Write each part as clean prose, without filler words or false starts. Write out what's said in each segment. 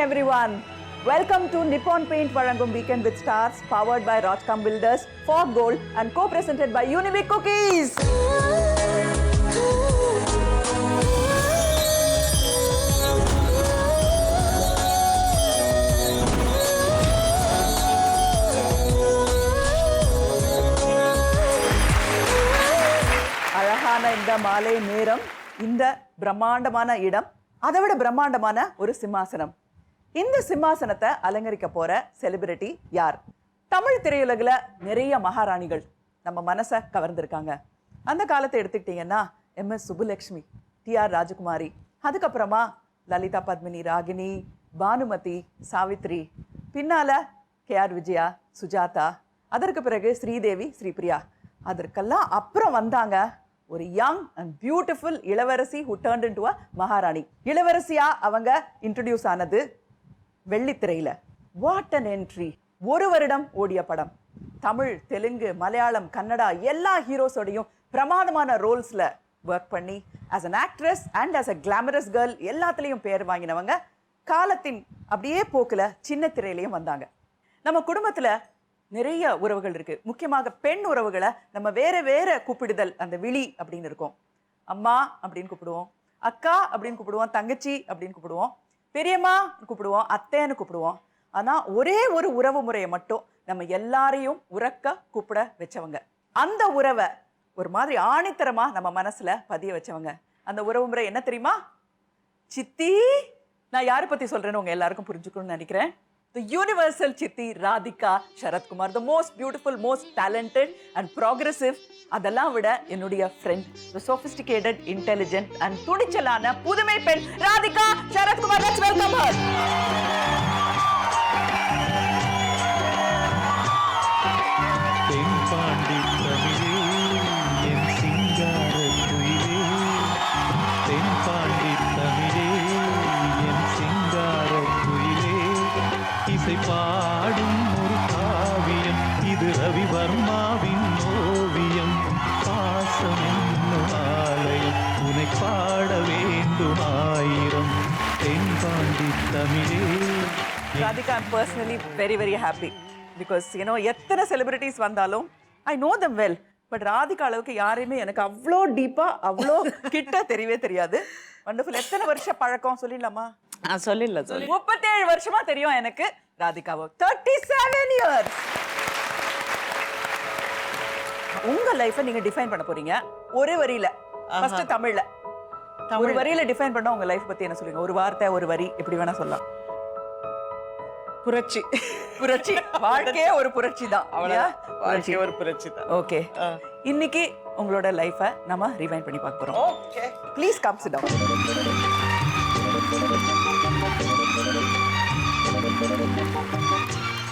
everyone. Welcome to Nippon Paint Varangum Weekend with Stars, powered by Rajcom Builders, Fog Gold, and co-presented by Unibic Cookies. அழகான இந்த மாலை நேரம், இந்த பிரம்மாண்டமான இடம், அதை விட பிரம்மாண்டமான ஒரு சிம்மாசனம். இந்த சிம்மாசனத்தை அலங்கரிக்க போற செலிபிரிட்டி யார்? தமிழ் திரையுலகில் நிறைய மகாராணிகள் நம்ம மனசை கவர்ந்திருக்காங்க. அந்த காலத்தை எடுத்துக்கிட்டீங்கன்னா MS சுப்புலட்சுமி, TR ராஜகுமாரி, அதுக்கப்புறமா லலிதா பத்மினி, ராகினி, பானுமதி, சாவித்ரி, பின்னால KR விஜயா, சுஜாதா, அதற்கு பிறகு ஸ்ரீதேவி, ஸ்ரீபிரியா. அதற்கெல்லாம் அப்புறம் வந்தாங்க ஒரு யங் அண்ட் பியூட்டிஃபுல் இளவரசி who turned into a மகாராணி. இளவரசியா அவங்க இன்ட்ரடியூஸ் ஆனது வெள்ளித்திரையில. What an entry! ஒரு வருடம் ஓடிய படம். தமிழ், தெலுங்கு, மலையாளம், கன்னடா எல்லா ஹீரோஸோடையும் பிரமாதமான ரோல்ஸ்ல ஒர்க் பண்ணி as an actress and as a glamorous girl எல்லாத்துலேயும் பேர் வாங்கினவங்க. காலத்தின் அப்படியே போக்குல சின்ன திரையிலையும் வந்தாங்க. நம்ம குடும்பத்துல நிறைய உறவுகள் இருக்கு. முக்கியமாக பெண் உறவுகளை நம்ம வேற வேற கூப்பிடுதல், அந்த விழி அப்படின்னு இருக்கும். அம்மா அப்படின்னு கூப்பிடுவோம், அக்கா அப்படின்னு கூப்பிடுவோம், தங்கச்சி அப்படின்னு கூப்பிடுவோம், பெரியம்மா கூப்பிடுவோம், அத்தைன்னு கூப்பிடுவோம். ஆனா ஒரே ஒரு உறவு முறையை மட்டும் நம்ம எல்லாரையும் உறக்க கூப்பிட வச்சவங்க. அந்த உறவை ஒரு மாதிரி ஆணித்தரமா நம்ம மனசுல பதிய வச்சவங்க. அந்த உறவு முறை என்ன தெரியுமா? சித்தி. நான் யாரை பத்தி சொல்றேன்னு உங்க எல்லாருக்கும் புரிஞ்சுக்கணும்னு நினைக்கிறேன். The universal Chitti Radhika Sharath Kumar, the most beautiful, most talented and progressive. அதெல்லாம் விட என்னுடைய friend, the sophisticated, intelligent and துணிச்சலான புதுமை பெண் Radhika Sarath Kumar. Let's welcome her. தென்பாண்டி தமிழே என் சிங்கார குயிலே, தென்பாண்டி தமிழே என் சிங்கார குயிலே, இசை பாடும் ஒரு காவியம் இது ரவிவர்மாவின் ஓவியம். பாசம் என்னும் ஆலயம் உனை பாட வேண்டும் ஆயிரம். தென்பாண்டி தமிழே. Radhika, I'm personally very, very happy because எத்தனை செலிபிரிட்டிஸ் வந்தாலும் I know them well. But Radhika அளவுக்கு யாரையுமே எனக்கு அவ்வளோ டீப்பா, அவ்வளோ கிட்ட தெரியவே தெரியாது. வண்டர்ஃபுல். எத்தனை வருஷ பழக்கம் சொல்லிடலாமா? சொல்லிடல. 37 வருஷமா தெரியும் எனக்கு ராதிகாவை. 37 இயர்ஸ். உங்க லைஃபை நீங்க டிஃபைன் பண்ண போறீங்க ஒரு வரியில. ஃபர்ஸ்ட் தமிழ்ல ஒரு வரியில டிஃபைன் பண்ண உங்க லைஃப் பத்தி என்ன சொல்லுங்க? ஒரு வார்த்தை, ஒரு வரி, எப்படி வேணா சொல்லலாம். புரட்சி. புரட்சி. வாழ்க்கையே ஒரு புரட்சி தான். வாழ்க்கையே ஒரு புரட்சி தான். ஓகே, இன்னைக்கு உங்களோட லைஃபை நம்ம ரிவைண்ட் பண்ணி பார்க்க போறோம். Okay, please come sit down.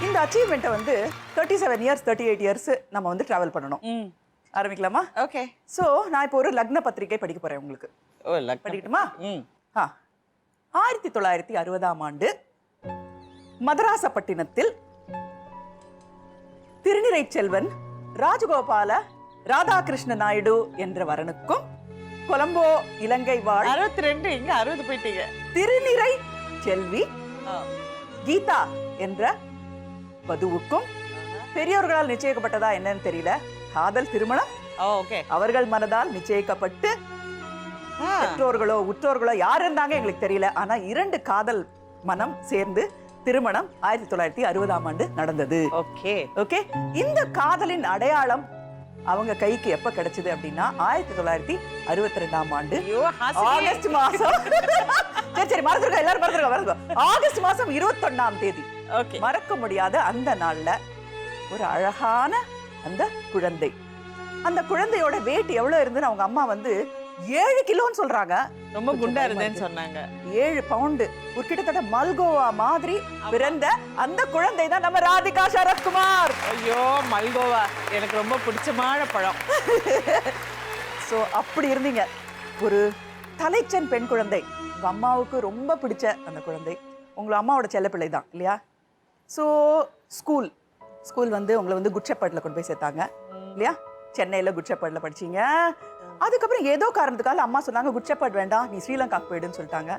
இந்த அச்சீவ்மெண்ட்டை 37 இயர்ஸ் 38 இயர்ஸ் நம்ம டிராவல் பண்ணணும். ஆரம்பிக்கலாமா? ஓகே. ஸோ நான் இப்போ ஒரு லக்ன பத்திரிகை படிக்க போறேன் உங்களுக்கு. படிக்கட்டுமா? 1960ஆம் ஆண்டு மதராசப்பட்டினத்தில் திருநிறை செல்வன் ராஜகோபால ராதாகிருஷ்ண நாயுடு என்ற வரனுக்கும் கொலம்போ இலங்கை வாழ் 62 இங்க 60 போயிட்டீங்க. திருநிறை செல்வி கீதா என்ற வதுவுக்கும் பெரியோர்களால் நிச்சயிக்கப்பட்டதா என்னன்னு தெரியல. காதல் திருமணம் அவர்கள் மனதால் நிச்சயிக்கப்பட்டு பெற்றோர்களோ உற்றோர்களோ யார் இருந்தாங்க எங்களுக்கு தெரியல. ஆனா 2 காதல் மனம் சேர்ந்து திருமணம் 1960ஆம் ஆண்டு நடந்தது. Okay okay. இந்த காதலின் அடையாளம் அவங்க கைக்கு எப்ப கிடைச்சது அப்படின்னா 1962ஆம் ஆண்டு ஆகஸ்ட் மாசம். சரி மறந்துருக்கோம், எல்லாரும் மறந்துருக்கோம். ஆகஸ்ட் மாசம் 21ஆம் தேதி. மறக்க முடியாத அந்த நாள்ல ஒரு அழகான அந்த குழந்தை. அந்த குழந்தையோட வெயிட் எவ்வளவு இருந்துன்னு அவங்க அம்மா 7 கிலோன்னு சொல்றாங்க. ரொம்ப குண்டா இருந்தேன்னு சொன்னாங்க. 7 பவுண்டு. ஒரு கிட்டத்தட்ட மல்கோவா மாதிரி பிறந்த அந்த குழந்தை தான் நம்ம ராதிகா சரத் குமார். ஐயோ, மல்கோவா எனக்கு ரொம்ப பிடிச்சமான பழம். ஸோ அப்படி இருந்தீங்க. ஒரு தலைச்சன் பெண் குழந்தை. உங்க அம்மாவுக்கு ரொம்ப பிடிச்ச அந்த குழந்தை. உங்களை அம்மாவோட செல்லப்பிள்ளை தான் இல்லையா? ஸோ ஸ்கூல் உங்களை குட் ஷெப்பர்ட்ல கொண்டு போய் சேர்த்தாங்க இல்லையா? சென்னையில் குட் ஷெப்பர்ட்ல படிச்சீங்க. அதுக்கப்புறம் ஏதோ காரணத்துக்காக அம்மா சொன்னாங்க குட் ஷெப்பர்ட் வேண்டாம், நீ ஸ்ரீலங்காக்கு போயிடுன்னு சொல்லிட்டாங்க.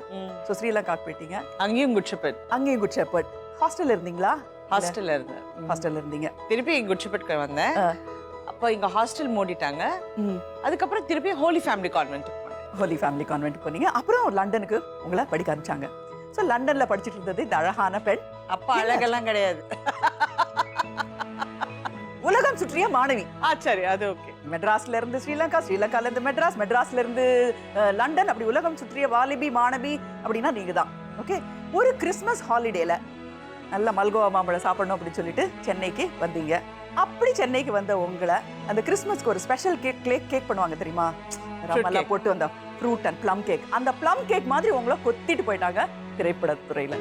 ஸோ ஸ்ரீலங்காக்கு போயிட்டீங்க. அங்கேயும் குட் ஷெப்பர்ட். அங்கேயும் குட் ஷெப்பர்ட். ஹாஸ்டல்ல இருந்தீங்களா? ஹாஸ்டல்ல இருந்தேன். ஹாஸ்டல்ல இருந்தீங்க. திருப்பி குட் ஷெப்பர்ட்க்கு வந்தேன். அப்போ இங்க ஹாஸ்டல் மூடிட்டாங்க. அதுக்கப்புறம் திருப்பி Holi family convent. Holi family convent போனீங்க. அப்புறம் லண்டனுக்கு உங்களை படிக்க ஆரம்பிச்சாங்க. ஸோ லண்டன்ல படிச்சுட்டு இருந்தது இந்த அழகான பெண். அப்பா அழகெல்லாம் கிடையாது, உலகம் சுற்றிய மாணவி. சரி, அது ஓகே. மெட்ராஸ்ல இருந்து ஸ்ரீலங்கா, ஸ்ரீலங்கால இருந்து மெட்ராஸ், மெட்ராஸ்ல இருந்து லண்டன், அப்படி உலகம் சுற்றிய வாலிபி மாணவி அப்படின்னா நீங்க தான். ஓகே. ஒரு கிறிஸ்மஸ் ஹாலிடேல நல்ல மல்கோவா மாம்பழம் சாப்பிடணும் அப்படின்னு சொல்லிட்டு சென்னைக்கு வந்தீங்க. அப்படி சென்னைக்கு வந்த உங்களை அந்த கிறிஸ்மஸ்க்கு ஒரு ஸ்பெஷல் கேக் பண்ணுவாங்க தெரியுமா? ரம்மெல்லாம் போட்டு அந்த ஃப்ரூட் அண்ட் ப்ளம் கேக். அந்த ப்ளம் கேக் மாதிரி உங்களை கொத்திட்டு போயிட்டாங்க திரைப்படத்துறையில.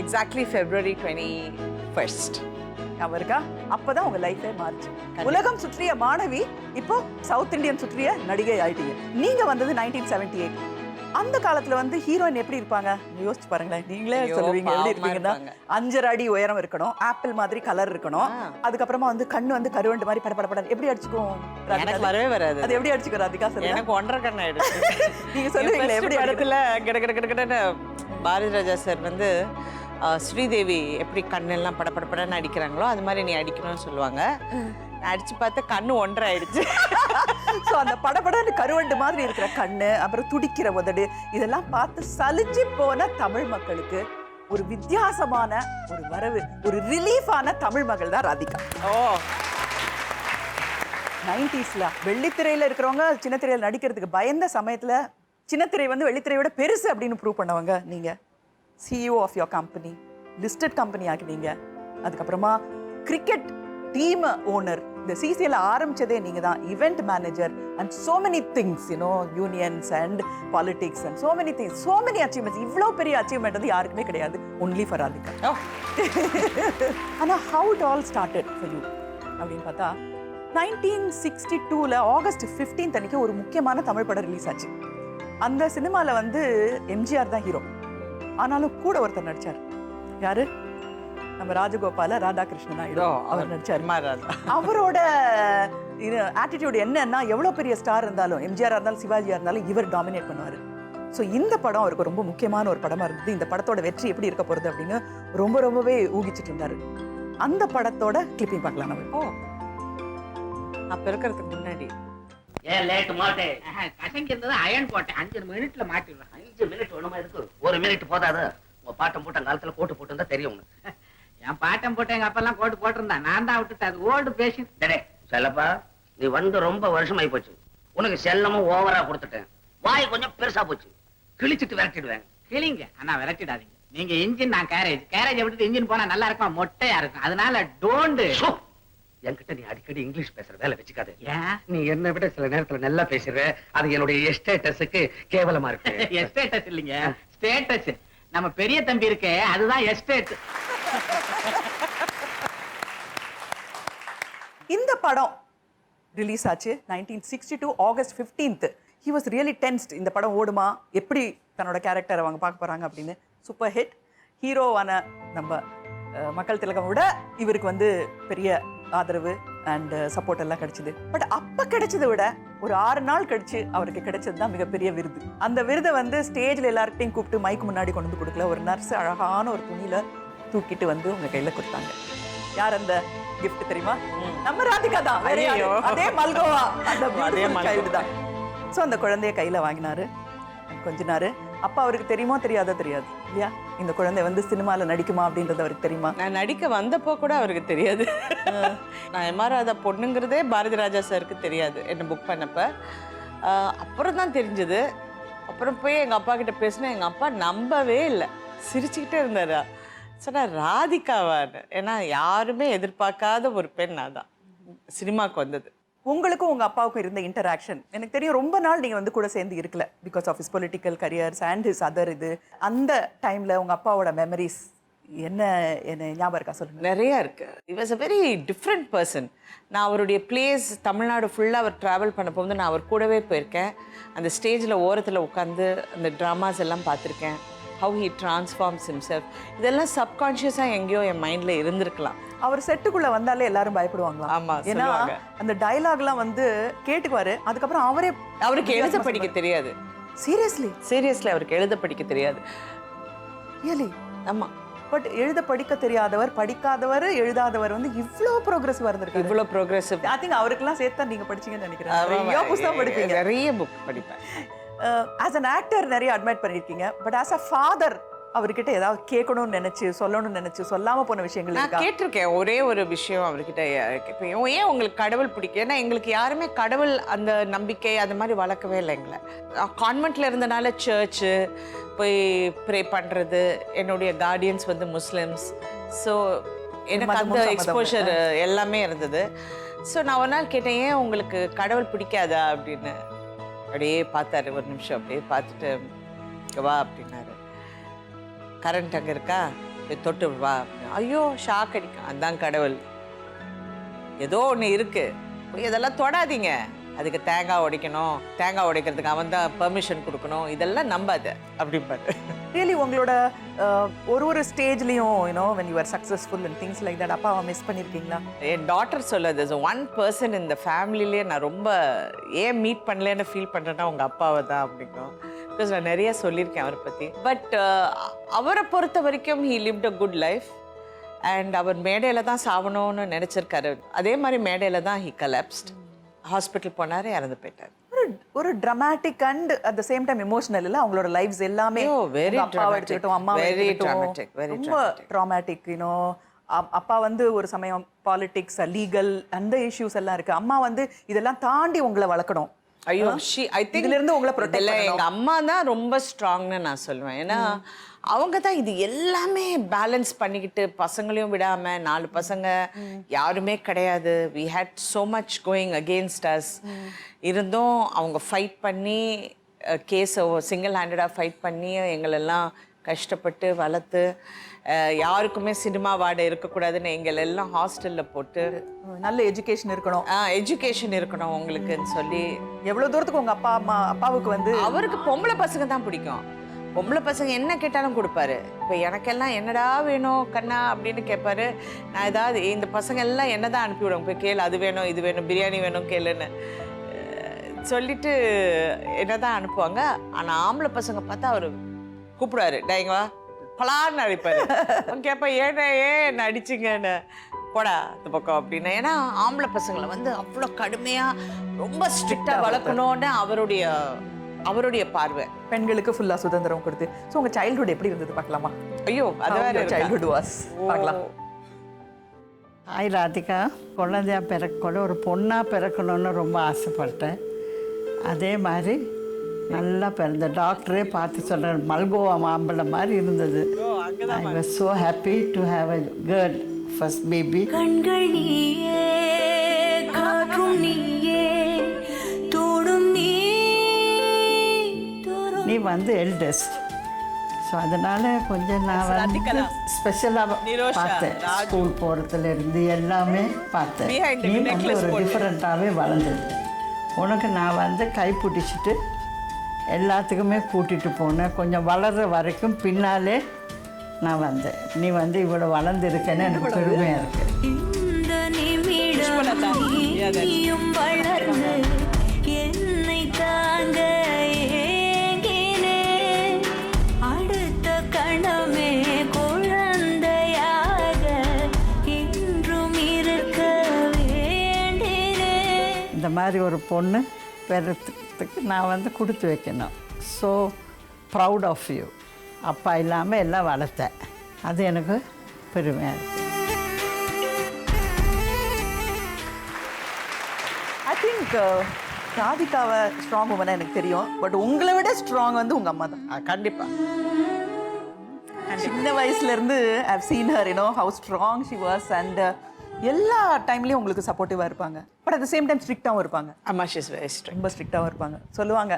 Exactly February 21st. அவருக்கா அப்பதான் உங்க லைஃபே மாறிச்சு. உலகம் சுற்றிய மாணவி இப்போ சவுத் இந்தியன் சுற்றிய நடிகை ஆயிட்டீங்க. நீங்க வந்தது 1978. அந்த காலத்துல வந்து ஹீரோயின் எப்படி இருப்பாங்க யோசிச்சு பாருங்களேன். நீங்களே சொல்லுவீங்க எப்படி இருப்பீங்கன்னா 5.5 அடி உயரம் இருக்கணும், ஆப்பிள் மாதிரி கலர் இருக்கணும், அதுக்கப்புறமா வந்து கண்ணு வந்து கருவண்டு மாதிரி படபட எப்படி அடிச்சுக்கும்? எனக்கு வரவே வராது. அது எப்படி அடிச்சுக்கும் ராதிகா சொல்லுங்க. எனக்கு 1.5 கண் ஆயிடுச்சு. நீங்க சொல்லுவீங்களா எப்படி இடத்துல கிட பாரதி ராஜா சார் வந்து ஸ்ரீதேவி எப்படி கண்ணெல்லாம் படப்படப்படன்னு அடிக்கிறாங்களோ அது மாதிரி நீ அடிக்கணும்னு சொல்லுவாங்க. நான் அடிச்சு பார்த்த கண்ணு 1.5 ஆயிடுச்சு. ஸோ அந்த படபடன்னு கருவண்டு மாதிரி இருக்கிற கண்ணு, அப்புறம் துடிக்கிற உதடு, இதெல்லாம் பார்த்து சலிச்சு போன தமிழ் மக்களுக்கு ஒரு வித்தியாசமான ஒரு வரவு, ஒரு ரிலீஃபான தமிழ் மகள் தான் ராதிகா. ஓ 90ஸ்ல வெள்ளித்திரையில இருக்கிறவங்க சின்ன திரையில நடிக்கிறதுக்கு பயந்த சமயத்துல சின்னத்திரை வந்து வெள்ளித்திரையோட பெருசு அப்படின்னு ப்ரூவ் பண்ணவங்க நீங்க. CEO of your company, listed company ஆகினீங்க. அதுக்கப்புறமா கிரிக்கெட் டீம் ஓனர், இந்த CCL ஆரம்பிச்சதே நீங்க தான். Event manager and so many things, unions and politics and so many things, so many achievements. இவ்வளோ பெரிய அச்சீவ்மெண்ட் வந்து யாருக்குமே கிடையாது, ஒன்லி ஃபார் ராதிகா. ஆனா how it all started for you அப்படின்னு பார்த்தா 1962ல ஆகஸ்ட் 15 அன்னைக்கு ஒரு முக்கியமான தமிழ் படம் ரிலீஸ் ஆச்சு. அந்த சினிமால வந்து எம்ஜிஆர் தான் ஹீரோ, ஆனாலும் கூட ஒருத்தர் நடிச்சார். யாரு? நம்ம ராஜகோபால ராதாகிருஷ்ணன் நாயுடு அவர் நடிச்சார். அவரோட ஆட்டிடியூட் என்னன்னா எவ்வளவு பெரிய ஸ்டார் இருந்தாலும், எம்ஜிஆர் இருந்தாலும் சிவாஜியா இருந்தாலும் இவர் டாமினேட் பண்ணுவாரு. ஸோ இந்த படம் அவருக்கு ரொம்ப முக்கியமான ஒரு படமா இருந்தது. இந்த படத்தோட வெற்றி எப்படி இருக்க போறது அப்படின்னு ரொம்பவே ஊகிச்சிட்டு இருந்தாரு. அந்த படத்தோட கிளிப்பிங் பார்க்கலாம் நம்ம. அப்ப இருக்கிறதுக்கு முன்னாடி ஏன் லேட் மாட்டே கசங்கி இருந்தது அயன் போட்டேன் 5 மினிட்ல மாட்டிடுறேன். 5 மினிட் ஒண்ணுமா இருக்கு? 1 மினிட் போதாது. உங்க பாட்டம் போட்ட காலத்துல கோட்டு போட்டு இருந்தா தெரியும் உனக்கு. என் பாட்டம் போட்ட எங்க அப்பெல்லாம் கோட்டு போட்டிருந்தா நான் தான் விட்டுட்டேன். அது ஓல்டு பேஷன். டே செல்லப்பா, நீ வந்து ரொம்ப வருஷம் ஆகி போச்சு. உனக்கு செல்லமும் ஓவரா கொடுத்துட்டேன். வாய் கொஞ்சம் பெருசா போச்சு. கிழிச்சிட்டு விரட்டிடுவேன். கிளிங்க ஆனா விரட்டிடாதீங்க. நீங்க இன்ஜின், நான் கேரேஜ் விட்டுட்டு இன்ஜின் போனா நல்லா இருக்குமா? மொட்டையா இருக்கும். அதனால டோன்ட். என்கிட்ட நீ அடிக்கடி இங்கிலீஷ் பேசுற வேலை வச்சுக்காது. நீ என்னை விட சில நேரத்துல நல்லா பேசுற. அது என்னுடைய எஸ்டேட்டஸுக்கு கேவலமா இருக்கு. எஸ்டேட்டஸ் இல்லைங்க, ஸ்டேட்டஸ். நம்ம பெரிய தம்பி இருக்கே அதுதான் எஸ்டேட். இந்த படம் ரிலீஸ் ஆச்சு 1962 August 15. He was really tensed. இந்த படம் ஓடுமா, எப்படி தன்னோட கேரக்டர் அவங்க பார்க்க போறாங்க அப்படின்னு. Super hit. ஹீரோவான நம்ம மக்கள் திலகம் விட இவருக்கு வந்து பெரிய ஆதரவு அண்ட் சப்போர்ட் எல்லாம் கிடைச்சது. பட் அப்ப கிடைச்சதை விட ஒரு 6 நாள் கழிச்சு அவருக்கு கிடைச்சது தான் மிகப்பெரிய விருது. அந்த விருதை வந்து ஸ்டேஜ்ல எல்லார்கிட்டையும் கூப்பிட்டு மைக்கு முன்னாடி கொண்டு வந்து கொடுக்கல. ஒரு நர்ஸ் அழகான ஒரு துணியில தூக்கிட்டு வந்து உங்க கையில கொடுத்தாங்க. யார் அந்த கிஃப்ட் தெரியுமா? நம்ம ராதிகா தான். அதே மல்கோவா, அதே கைடு தான். ஸோ அந்த குழந்தைய கையில வாங்கினாரு, கொஞ்சினாரு. அப்பா அவருக்கு தெரியுமா தெரியாதோ தெரியாது இல்லையா? இந்த குழந்தை வந்து சினிமால நடிக்குமா அப்படின்றது அவருக்கு தெரியுமா? நான் நடிக்க வந்தப்போ கூட அவருக்கு தெரியாது. நான் எம்ஆர் பொண்ணுங்கிறதே பாரதி ராஜா சாருக்கு தெரியாது என்ன புக் பண்ணப்ப. அப்புறம் தான் தெரிஞ்சது. அப்புறம் போய் எங்கள் அப்பா கிட்ட பேசினா எங்கள் அப்பா நம்பவே இல்லை, சிரிச்சுக்கிட்டே இருந்தாரா. சொன்னா ராதிகாவான்னு. ஏன்னா யாருமே எதிர்பார்க்காத ஒரு பெண் அதான் சினிமாவுக்கு வந்தது. உங்களுக்கும் உங்க அப்பாவுக்கும் இருந்த இன்டராக்ஷன் எனக்கு தெரியும். ரொம்ப நாள் நீங்க வந்து கூட சேர்ந்து இருக்கல because of his political careers and his other இது. அந்த டைம்ல உங்க அப்பாவோட மெமரிஸ் என்ன ஞாபகம் இருக்கா சொல்லுங்க? நிறைய இருக்கு. He was a very different person. நான் அவருடைய பிளேஸ் தமிழ்நாடு ஃபுல்லாக அவர் ட்ராவல் பண்ண போகும்போது நான் அவர் கூடவே போயிருக்கேன். அந்த ஸ்டேஜில் ஓரத்தில் உட்காந்து அந்த ட்ராமாஸ் எல்லாம் பார்த்துருக்கேன். How he transforms himself. இதெல்லாம் சப்கான்ஷியஸாக எங்கேயோ என் மைண்டில் இருந்திருக்கலாம். அவர் செட்டுக்குள்ள வந்தாலே எல்லாரும் பயப்படுவாங்களா? ஆமா, ஏன்னா சொல்லுவாங்க. அந்த டயலாக்லாம் வந்து கேட்டுக்குவாரு, அதுக்கப்புறம் அவருக்கு எழுத படிக்க தெரியாது. சீரியஸ்லி அவருக்கு எழுத படிக்க தெரியாது. ரியலி? ஆமா, பட் எழுத படிக்க தெரியாதவர், படிக்காதவர், எழுதாதவர் வந்து இவ்ளோ ப்ரோக்ரஸிவா இருந்திருக்காரு. இவ்வளவு ப்ரோக்ரஸிவ். ஐ திங்க் அவருக்கெல்லாம் சேர்த்தா நீங்க படிச்சீங்கன்னு நினைக்கிறேன். நிறைய புத்தகம் படிப்பீங்க. நிறைய புக் படிப்பேன். ஆஸ் அன் ஆக்டர் நிறைய அட்மைட் பண்ணிருக்கீங்க. பட் ஆஸ் அ ஃபாதர் அவர்கிட்ட ஏதாவது கேட்கணும்னு நினைச்சு, சொல்லணும்னு நினைச்சு சொல்லாம போன விஷயங்கள் நான் இருக்கா? கேட்டிருக்கேன் ஒரே ஒரு விஷயம் அவர்கிட்ட. இப்போ ஏன் உங்களுக்கு கடவுள் பிடிக்கும்? ஏன்னா எங்களுக்கு யாருமே கடவுள் அந்த நம்பிக்கை அந்த மாதிரி வளர்க்கவே இல்லை எங்களை. கான்வென்ட்ல இருந்தனால சர்ச்சு போய் ப்ரே பண்ணுறது, என்னுடைய கார்டியன்ஸ் வந்து முஸ்லிம்ஸ். ஸோ எனக்கு அந்த எக்ஸ்போஷர் எல்லாமே இருந்தது. ஸோ நான் ஒரு நாள் கேட்டேன், ஏன் உங்களுக்கு கடவுள் பிடிக்காதா அப்படின்னு. அப்படியே பார்த்தாரு ஒரு நிமிஷம், அப்படியே பார்த்துட்டு வா அப்படின்னாரு. கரண்ட் அங்கே இருக்கா, போய் தொட்டு வா. ஐயோ ஷாக் அடிக்கும். அதுதான் கடவுள். ஏதோ ஒன்று இருக்கு, போய் இதெல்லாம் தொடாதீங்க. அதுக்கு தேங்காய் உடைக்கணும், தேங்காய் உடைக்கிறதுக்கு அவன் தான் பெர்மிஷன் கொடுக்கணும், இதெல்லாம் நம்பாது அப்படிம்பாரு. ரியலி உங்களோட ஒரு ஸ்டேஜ்லயும் when you were successful and things like that, அப்பாவை மிஸ் பண்ணிருக்கீங்களா? என் டாட்டர் சொல்லுது, ஒன் பர்சன் இந்த ஃபேமிலிலே நான் ரொம்ப ஏன் மீட் பண்ணலன்னு ஃபீல் பண்ணுறேன்னா உங்கள் அப்பாவை தான் அப்படிங்கும். பிகாஸ் நான் நிறைய சொல்லியிருக்கேன் அவரை பற்றி. பட் அவரை பொறுத்த வரைக்கும் he lived a good life. And அவர் மேடையில் தான் சாவணும்னு நினச்சிருக்காரு. அதே மாதிரி மேடையில் தான் he collapsed. ஹாஸ்பிட்டல் போனார், இறந்து போயிட்டார். ஒரு dramatic and at the same time emotional இல்ல அவங்களோட லைஃப்ஸ் எல்லாமே. வெரி அப்பாவை அம்மாவை ரொம்ப ட்ராமேட்டிக். அப்பா வந்து ஒரு சமயம் பாலிடிக்ஸ், லீகல் அந்த இஷ்யூஸ் எல்லாம் இருக்கு. அம்மா வந்து இதெல்லாம் தாண்டி உங்களை வளர்க்கணும். ஐயோ ஐ திங்க் இதுல இருந்து உங்களை ப்ரொடெக்ட் இல்லை, எங்கள் அம்மா தான் ரொம்ப ஸ்ட்ராங்னு நான் சொல்லுவேன். ஏன்னா அவங்க தான் இது எல்லாமே பேலன்ஸ் பண்ணிக்கிட்டு, பசங்களையும் விடாம, 4 பசங்க யாருமே கிடையாது. We had so much going against us. இருந்தும் அவங்க ஃபைட் பண்ணி கேஸை சிங்கிள் ஹேண்டடாக ஃபைட் பண்ணி எங்களெல்லாம் கஷ்டப்பட்டு வளர்த்து, யாருக்குமே சினிமா வாடை இருக்கக்கூடாதுன்னு எங்களெல்லாம் ஹாஸ்டலில் போட்டு, நல்ல எஜுகேஷன் இருக்கணும், எஜுகேஷன் இருக்கணும் உங்களுக்குன்னு சொல்லி. எவ்வளோ தூரத்துக்கு உங்கள் அப்பாவுக்கு வந்து அவருக்கு பொம்பளை பசங்க தான் பிடிக்கும். பொம்பளை பசங்க என்ன கேட்டாலும் கொடுப்பாரு. இப்போ எனக்கெல்லாம் என்னடா வேணும் கண்ணா அப்படின்னு கேட்பாரு. நான் ஏதாவது இந்த பசங்க எல்லாம் என்ன தான் அனுப்பிவிடுவோம், போய் கேளு, அது வேணும் இது வேணும், பிரியாணி வேணும் கேளுன்னு சொல்லிட்டு என்ன தான் அனுப்புவாங்க. ஆனால் ஆம்பளை பசங்க பார்த்தா அவர் கூப்பிடுவாரு, டைங்கவா பலான்னு அடிப்பாரு. கேட்பேன், ஏன் அடிச்சிங்கன்னு, போடா இந்த பக்கம் அப்படின்னு. ஏன்னா ஆம்பளை பசங்களை வந்து அவ்வளோ கடுமையாக ரொம்ப ஸ்ட்ரிக்டாக வளர்க்கணுன்னு அவருடைய பார்வை. பெண்களுக்கு ஃபுல்லா சுதந்திரம் கொடுத்து. ஸோ உங்க சைல்ட்ஹுட் எப்படி இருந்தது பார்க்கலாமா? ஐயோ அது வேற சைல்ட்ஹுட் வாஸ் பார்க்கலாம். ஹாய் ராதிகா. குழந்தையா பிறக்கக்கூட ஒரு பொண்ணாக பிறக்கணும்னு ரொம்ப ஆசைப்பட்டேன். அதே மாதிரி நல்லா பிறந்த டாக்டரே பார்த்து சொல்கிறேன், மல்கோவா மாம்பழம் மாதிரி இருந்தது. I was so happy to have a girl first baby. கண்கள் நீயே, காற்றும் நீயே, தோடும் நீ வந்து எல்டஸ்ட். ஸோ அதனால் கொஞ்சம் நான் வந்து ஸ்பெஷலாக பார்த்தேன். ஸ்கூல் போகிறதுலேருந்து எல்லாமே பார்த்தேன். நீ வந்து ஒரு டிஃப்ரெண்ட்டாகவே வளர்ந்தது. உனக்கு நான் வந்து கை பிடிச்சிட்டு எல்லாத்துக்குமே கூட்டிகிட்டு போனேன். கொஞ்சம் வளர்கிற வரைக்கும் பின்னாலே நான் வந்தேன். நீ வந்து இவ்வளோ வளர்ந்துருக்கேன்னு எனக்கு பெருமையாக இருக்குது. இந்த நிமிடம் நீயும் வளர்ந்து என்னை தாங்க ஏங்கினேன். அடுத்த கணமே குழந்தையாக என்றும் இருக்க வேண்டினேன். இந்த மாதிரி ஒரு பொண்ணு பெறத்துக்கு நான் வந்து கொடுத்து வைக்கணும். So proud of you. அப்பா இல்லாமல் எல்லாம் வளர்த்தேன். அது எனக்கு பெருமையாக இருக்குது. ஐ திங்க் ராதிகாவை ஸ்ட்ராங் உமனா எனக்கு தெரியும். பட் உங்களை விட ஸ்ட்ராங் வந்து உங்க அம்மா தான். கண்டிப்பாக. சின்ன வயசுல இருந்து I have seen her how strong she was and எல்லா டைம்லயும் உங்களுக்கு சப்போர்ட்டிவா இருப்பாங்க. But at the same time ஸ்ட்ரிக்டாகவும் இருப்பாங்க. அம்மா ஷீஸ் வெரி ஸ்ட்ரிக்ட். ரொம்ப ஸ்ட்ரிக்டாகவும் இருப்பாங்க. சொல்லுவாங்க,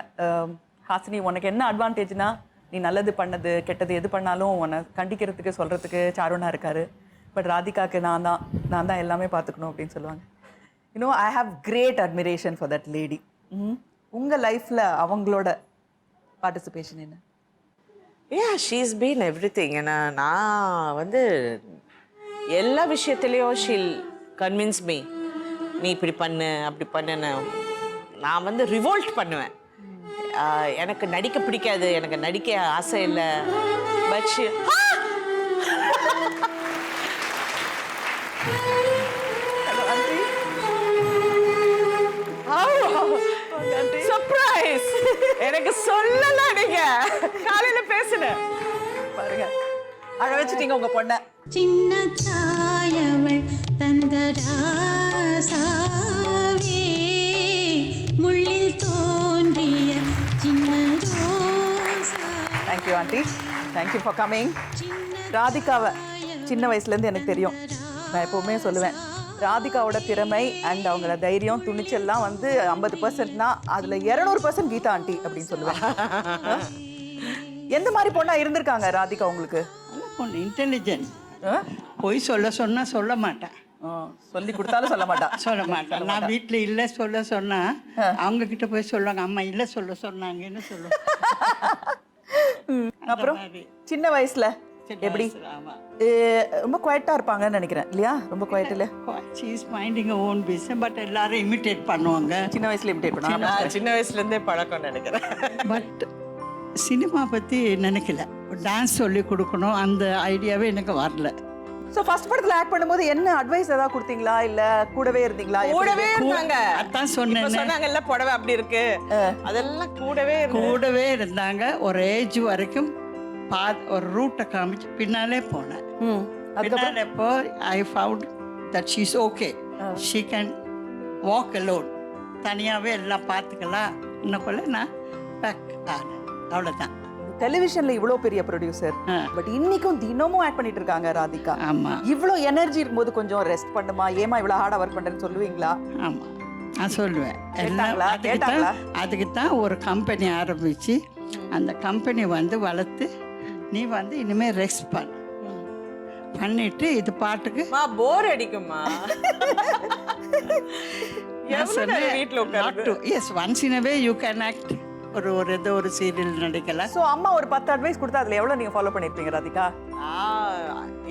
ஹாசினி உனக்கு என்ன அட்வான்டேஜ்னா, நீ நல்லது பண்ணது கெட்டது எது பண்ணாலும் உன்னை கண்டிக்கிறதுக்கு சொல்கிறதுக்கு சாருனா இருக்காரு. பட் ராதிகாவுக்கு நான் தான் எல்லாமே பார்த்துக்கணும் அப்படின்னு சொல்லுவாங்க. I have great admiration for that lady. உங்கள் லைஃப்பில் அவங்களோட பார்ட்டிசிபேஷன் என்ன? She's been everything. ஏன்னா நான் வந்து எல்லா விஷயத்துலேயும் ஷீல் கன்வின்ஸ் மீ, நீ இப்படி பண்ணு அப்படி பண்ணுன்னு. நான் வந்து ரிவோல்ட் பண்ணுவேன். எனக்கு நடிக்க பிடிக்காது, எனக்கு நடிக்க ஆசை இல்லை. பட் சர்ப்ரைஸ், எனக்கு சொல்லல. நீங்க காலையில பேசுனேன் பாருங்க, அழ வச்சுட்டீங்க உங்க பொண்ண. சின்ன தாயவள் தந்தராசாவே முள்ளில் தோன்றிய சின்ன ரோசா. Thank you aunty, thank you for coming. ராதிகாவை சின்ன வயசுலேருந்து எனக்கு தெரியும். நான் எப்போவுமே சொல்லுவேன், ராதிகாவோட திறமை அண்ட் அவங்கள தைரியம் துணிச்சல்லாம் வந்து 50%னா அதில் 200% கீதா ஆண்டி அப்படின்னு சொல்லுவேன். எந்த மாதிரி பொண்ணா இருந்திருக்காங்க ராதிகா உங்களுக்கு? நல்ல பொண்ணு, இன்டெலிஜென்ட். போய் சொல்ல சொல்ல மாட்டேன். சொல்லி கொடுத்தாலும் சொல்ல மாட்டா. சொல்ல மாட்டேன். நான் வீட்டில் இல்லை சொன்னா அவங்க கிட்ட போய் சொல்லுவாங்க, அம்மா இல்லை சொன்னாங்கன்னு சொல்லுவாங்க. அப்புறம் சின்ன வயசுல எப்படி? ரொம்ப குவைட்டா இருப்பாங்கன்னு நினைக்கிறேன் இல்லையா? ரொம்ப குவைட் இல்ல, she is minding own business. But எல்லாரும் இமிட்டேட் பண்ணுவாங்க. சின்ன வயசுல இமிட்டேட் பண்ணுவாங்க. சின்ன வயசுல இருந்தே பழக்கம் நினைக்கிறேன். பட் சினிமா பத்தி நினைக்கல. டான்ஸ் சொல்லி கொடுக்கணும் அந்த ஐடியாவே எனக்கு வரல. சோ ஃபர்ஸ்ட் படத்துல ஆக்ட் பண்ணும்போது என்ன அட்வைஸ் ஏதாவது கொடுத்தீங்களா இல்ல கூடவே இருந்தீங்களா? கூடவே இருந்தாங்க. அதான் சொன்னேன், சொன்னாங்கல்ல புடவை அப்படி இருக்கு, அதெல்லாம் கூடவே இருந்தாங்க. ஒரு ஏஜ் வரைக்கும் ஒரு ரூட்டை காமிச்சு பின்னாலே போனேன். பின்னாலே போ I found that she is okay, she can walk alone. தனியாகவே எல்லாம் பார்த்துக்கலாம் இன்னக்குள்ள நான் பேக் ஆனேன். அவ்வளோதான். டெலிவிஷன்ல இவ்வளோ பெரிய ப்ரொடியூசர், பட் இன்னைக்கும் தினமும் ஆக்ட் பண்ணிட்டு இருக்காங்க ராதிகா. ஆமா, இவ்வளோ எனர்ஜி இருக்கும்போது கொஞ்சம் ரெஸ்ட் பண்ணுமா, ஏமா இவ்வளோ ஹார்டா ஒர்க் பண்றேன்னு சொல்லுவீங்களா? ஆமா, நான் சொல்லுவேன். கேட்டாங்களா? அதுக்கு தான் ஒரு கம்பெனி ஆரம்பிச்சு அந்த கம்பெனி வந்து வளர்த்து, நீ வந்து இனிமே ரெஸ்ட் பண்ணிட்டு இது பாட்டுக்கு போர் அடிக்குமா வீட்டில் உட்காந்து. Yes, once in a way you can act. ஒரு ஏதோ ஒரு சீரியல் நடிக்கலாம். ஸோ அம்மா ஒரு 10 அட்வைஸ் கொடுத்தா அதில் எவ்வளோ நீங்கள் ஃபாலோ பண்ணியிருப்பீங்க ராதிகா?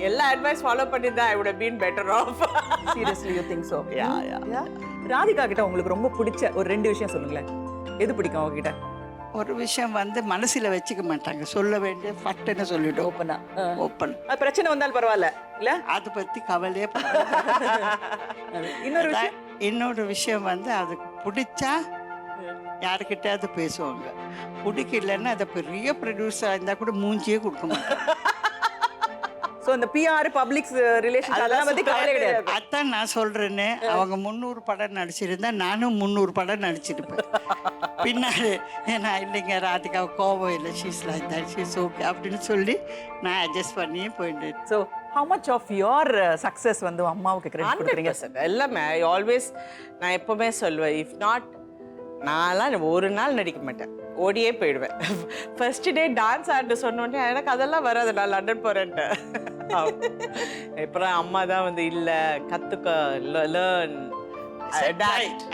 எல்லா அட்வைஸ் ஃபாலோ பண்ணியிருந்தா I would have been better off. Seriously you think so? Radhika கிட்ட உங்களுக்கு ரொம்ப பிடிச்ச ஒரு 2 விஷயம் சொல்லுங்களேன். எது பிடிக்கும் அவங்ககிட்ட? ஒரு விஷயம் வந்து மனசுல வச்சுக்க மாட்டாங்க, சொல்ல வேண்டிய பட்டுன்னு சொல்லிட்டு ஓப்பனா. ஓப்பன். அது பிரச்சனை வந்தாலும் பரவாயில்ல இல்ல, அதை பத்தி கவலையே இன்னொரு விஷயம் வந்து அதுக்கு பிடிச்சா யாருக்கிட்டாவது பேசுவாங்க, பிடிக்கலன்னா அதை பெரிய ப்ரொடியூசர் இருந்தால் கூட மூஞ்சியே கொடுக்க மாட்டாங்க. ஸோ இந்த பிஆர் பப்ளிக் ரிலேஷன் அதெல்லாம் பற்றி கவலை கிடையாது. அதான் நான் சொல்கிறேன்னு, அவங்க 300 படம் நடிச்சிருந்தா நானும் 300 படம் நடிச்சிருப்பேன். பின்னாடி ஏன்னா இல்லைங்க ராதிகா கோபம் இல்லை, she's like that, she's okay அப்படின்னு சொல்லி நான் அட்ஜஸ்ட் பண்ணியே போயிட்டு. So how much of your success வந்து அம்மாவுக்கு கிரெடிட் கொடுக்குறீங்க? எல்லாமே ஐ ஆல்வேஸ், நான் எப்போவுமே சொல்லுவேன், இஃப் நாட் நான்லாம் ஒரு நாள் நடிக்க மாட்டேன், ஓடியே போயிடுவேன். ஃபர்ஸ்ட் டே டான்ஸ் ஆட சொன்னோடனே எனக்கு அதெல்லாம் வராது, நான் லண்டன் போகிறேன்ட்டு. அப்புறம் அம்மா தான் வந்து இல்லை கற்றுக்க, learn,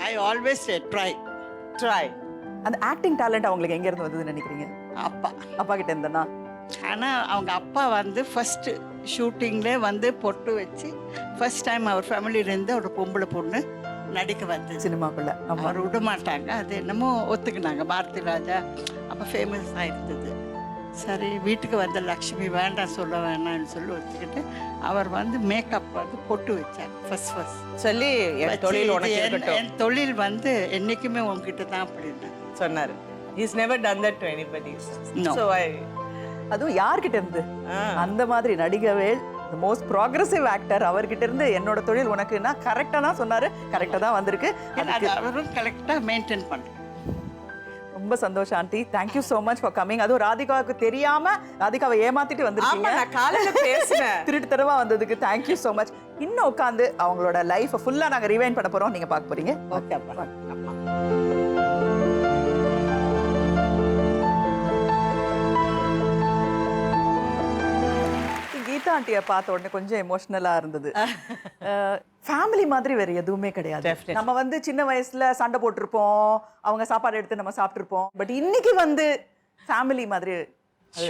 I always say try. அந்த ஆக்டிங் டேலண்ட் அவங்களுக்கு எங்கேருந்து வந்ததுன்னு நினைக்கிறீங்க? அப்பா கிட்ட இருந்தேன்னா. ஆனால் அவங்க அப்பா வந்து ஃபர்ஸ்ட் ஷூட்டிங்லேயே வந்து பொட்டு வச்சு ஃபர்ஸ்ட் டைம் அவர் ஃபேமிலியிலேருந்து ஒரு பொம்பளை பொண்ணு நடிக்க வந்து சினிமாக்குள்ள அவர் விட மாட்டாங்க. அது என்னமோ ஒத்துக்கினாங்க. பாரதி ராஜா அப்போ ஃபேமஸ் ஆகிருந்தது. சரி, வீட்டுக்கு வந்த லக்ஷ்மி வேண்டாம் சொல்ல வேணாம்னு சொல்லி ஒத்துக்கிட்டு அவர் வந்து மேக்கப் வந்து பொட்டு வச்சார் ஃபர்ஸ்ட் சொல்லி என் தொழில் வந்து என்றைக்குமே உங்ககிட்ட தான் அப்படின்னு சொன்னார். Is never done that to anybody. So அதுவும் யார்கிட்ட இருந்து அந்த மாதிரி Nadigavel the most progressive actor அவர்கிட்ட இருந்து என்னோட தொழில் உனக்குன்னா கரெக்டாக தான் சொன்னார், கரெக்டாக தான் வந்திருக்கு. அவரும் கரெக்டாக மெயின்டைன் பண்ணுறேன். ரொம்ப சந்தோஷம் aunty, thank you so much for coming. அதுவும் ராதிகாவுக்கு தெரியாம ராதிகாவை ஏமாத்திட்டு வந்திருக்கீங்க. காலையில் பேசுனேன் திருட்டுத்தனமா வந்ததுக்கு தேங்க்யூ ஸோ மச். இன்னும் உட்காந்து அவங்களோட லைஃப்பை ஃபுல்லாக நாங்கள் ரிவைண்ட் பண்ண போகிறோம், நீங்கள் பார்க்க போறீங்க. ஓகே அப்பா. கீதா ஆண்டியை பார்த்த உடனே கொஞ்சம் எமோஷனலாக இருந்தது. ஃபேமிலி மாதிரி வேற எதுவுமே கிடையாது. நம்ம வந்து சின்ன வயசுல சண்டை போட்டிருப்போம், அவங்க சாப்பாடு எடுத்து நம்ம சாப்பிட்ருப்போம். பட் இன்னைக்கு வந்து ஃபேமிலி மாதிரி,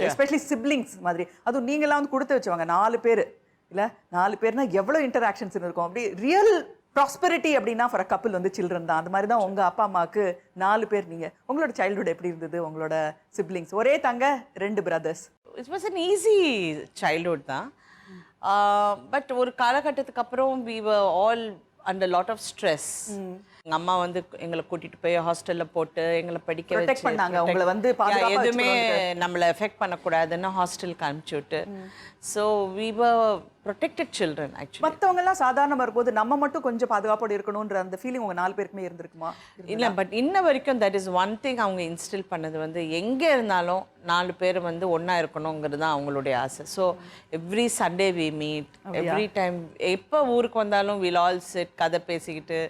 எஸ்பெஷலி சிப்ளிங்ஸ் மாதிரி. அதுவும் நீங்களாம் வந்து கொடுத்து வச்சவங்க 4 பேர். இல்லை 4 பேர்னா எவ்வளோ இன்டராக்ஷன்ஸ் இருக்கும். அப்படி ரியல் ப்ராஸ்பெரிட்டி அப்படின்னா ஃபார் அ கப்பிள் வந்து சில்ட்ரன் தான். அந்த மாதிரி தான் உங்கள் அப்பா அம்மாவுக்கு 4 பேர் நீங்கள். உங்களோட சைல்டுஹுட் எப்படி இருந்தது? உங்களோட சிப்ளிங்ஸ், ஒரே தங்க 2 brothers. It was an easy childhood தான். பட் ஒரு காலகட்டத்துக்கு அப்புறம் we were all under lot of stress. எங்கள் அம்மா வந்து எங்களை கூட்டிட்டு போய் ஹாஸ்டலில் போட்டு எங்களை படிக்க Protect வச்சு பண்ணாங்க, உங்களை வந்து பாதுகாப்பா எதுவுமே வச்சுக்கணும்னு. நம்மளை எஃபெக்ட் பண்ணக்கூடாதுன்னு ஹாஸ்டலுக்கு அனுப்பிச்சி விட்டு. So we were protected children actually. மற்றவங்க எல்லாம் சாதாரணமாக இருக்கும்போது நம்ம மட்டும் கொஞ்சம் பாதுகாப்போடு இருக்கணுன்ற அந்த ஃபீலிங் உங்கள் 4 பேருக்குமே இருந்திருக்குமா? இல்லை, பட் இன்ன வரைக்கும் தட் இஸ் ஒன் திங் அவங்க இன்ஸ்டில் பண்ணது வந்து எங்கே இருந்தாலும் 4 பேர் வந்து ஒன்றா இருக்கணுங்கிறது தான் அவங்களுடைய ஆசை. So every Sunday we meet, every time எப்போ ஊருக்கு வந்தாலும் வில் ஆல் செட் கதை பேசிக்கிட்டு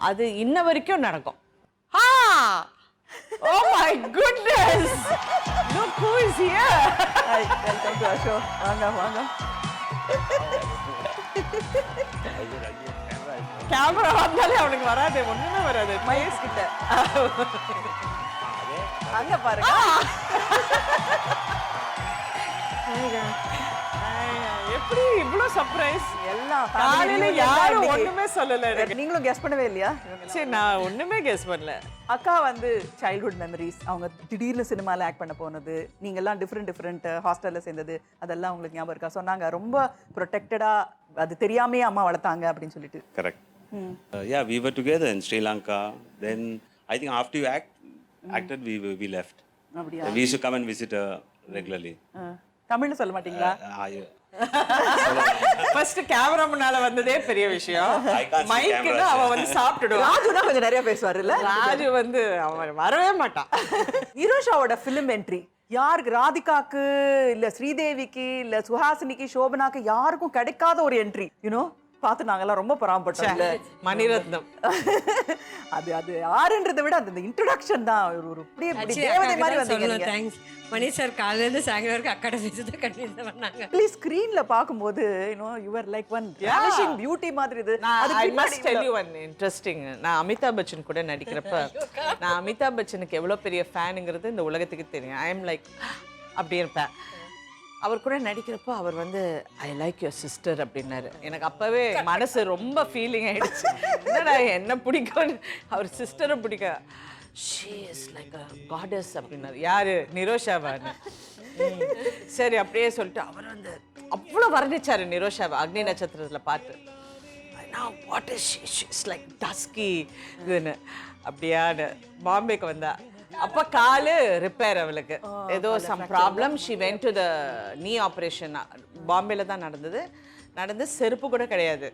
அது இன்ன வரைக்கும் நடக்கும். Oh my goodness! Look who is here! Hi, welcome to our show. வாங்க வாங்க. கேமரா வந்தாலே அவனுக்கு வராது, ஒண்ணுமே வராது. மகேஷ் கிட்ட அங்க பாருங்க. எப்படி இவ்ளோ சர்ப்ரைஸ்? எல்லாம் காலையில யாரும் ஒண்ணுமே சொல்லல எனக்கு. நீங்களும் கெஸ் பண்ணவே இல்லையா? சரி, நான் ஒண்ணுமே கெஸ் பண்ணல. அக்கா வந்து சைல்ட்ஹுட் மெமரிஸ், அவங்க திடீர்னு சினிமாவில் ஆக்ட் பண்ண போனது, நீங்க எல்லாம் டிஃப்ரெண்ட் ஹாஸ்டல்ல சேர்ந்தது, அதெல்லாம் உங்களுக்கு ஞாபகம் இருக்கா? சொன்னாங்க ரொம்ப ப்ரொடெக்டடா, அது தெரியாமே அம்மா வளர்த்தாங்க அப்படின்னு சொல்லிட்டு. Correct. Yeah, we were together in Sri Lanka. Then I think after you acted, we left. அப்படியா? We used to come and visit her regularly. தமிழ்ல சொல்ல மாட்டீங்களா? ஃபர்ஸ்ட் கேமரா முன்னால வந்ததே பெரிய விஷயம். I can't see மைக்னா cameras. அவ வந்து சாப்பிட்டுடுவா. ராஜுனா கொஞ்சம் நிறைய பேசுவாரு இல்ல? ராஜு வந்து அவன் வரவே மாட்டான். நிரோஷாவோட ஃபிலிம் என்ட்ரி யாருக்கு? ராதிகாக்கு இல்ல ஸ்ரீதேவிக்கு இல்ல சுஹாசினிக்கு சோபனாக்கு யாருக்கும் கிடைக்காத ஒரு என்ட்ரி. யூனோ, பார்த்து நாங்கெல்லாம் ரொம்ப பராமப்பட்டோம். மணிரத்னம் அது அது யாருன்றதை விட அந்த இன்ட்ரோடக்ஷன் தான் ஒரு தேவதை மாதிரி வந்தீங்க. தேங்க்ஸ் மணி சார். காலையிலேருந்து சாயங்காலம் வரைக்கும் அக்காட பேசுறது கண்டிப்பாக பண்ணாங்க. ப்ளீஸ் ஸ்க்ரீன்ல பாக்கும்போது you are like one ravishing beauty மாதிரி. இது I must tell you one interesting. நான் அமிதாப் பச்சன் கூட நடிக்கிறப்ப நான் அமிதாப் பச்சனுக்கு எவ்வளோ பெரிய ஃபேனுங்கிறது இந்த உலகத்துக்கு தெரியும். ஐ எம் லைக் அப்படி இருப்பேன். அவர் கூட நடிக்கிறப்போ அவர் வந்து ஐ லைக் யுவர் சிஸ்டர் அப்படின்னாரு. எனக்கு அப்போவே மனசு ரொம்ப ஃபீலிங் ஆயிடுச்சு. என்னடா என்ன பிடிக்கும்னு, அவர் சிஸ்டரை பிடிக்க. She is like a goddess அப்படின்னாரு. யாரு? நிரோஷாவான்னு. சரி, அப்படியே சொல்லிட்டு அவர் வந்து அவ்வளோ வர்ணிச்சாரு நிரோஷாவை அக்னி நட்சத்திரத்தில் பார்த்து. What is she is like dusky இதுன்னு. அப்படியான்னு பாம்பேக்கு வந்தா. அப்போ காலு ரிப்பேர், அவளுக்கு ஏதோ some problem. She went to the knee operation. பாம்பேல தான் நடந்து செருப்பு கூட கிடையாது.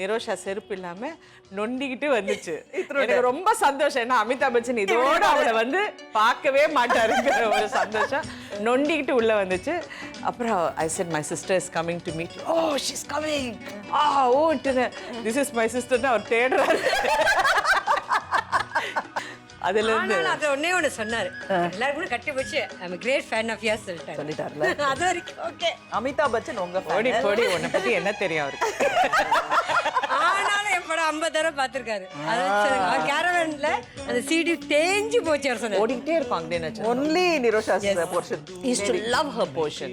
நிரோஷா செருப்பு இல்லாம நொண்டிக்கிட்டு வந்துச்சு. எனக்கு ரொம்ப சந்தோஷம். ஏன்னா அமிதாப் பச்சன் இதோட அவளை வந்து பார்க்கவே மாட்டாருங்கிற ஒரு சந்தோஷம். நொண்டிக்கிட்டு உள்ள வந்துச்சு. அப்புறம் I said my sister is coming to meet. Oh she is coming. Oh this is my சிஸ்டர்னு அவர் தேடுறாரு. அதுல இருந்து அது ஒண்ணே ஒன்று சொன்னாரு. எல்லாருக்கும் கட்டி போச்சு I'm a great fan of yours சொல்லிட்டார்ல. அது வரைக்கும் ஓகே. அமிதாப் பச்சன் உங்க ஓடி போடி, உன்னை பத்தி என்ன தெரியும் அவருக்கு? ஆனாலும் என் படம் 50 தடவை பார்த்துருக்காரு. அது கேரவன்ல அந்த சிடி தேஞ்சு போச்சு அவர் சொன்னார். ஓடிக்கிட்டே இருக்கும் அங்கே நச்சு. ஒன்லி நிரோஷாஸ் போர்ஷன். He used to love her portion.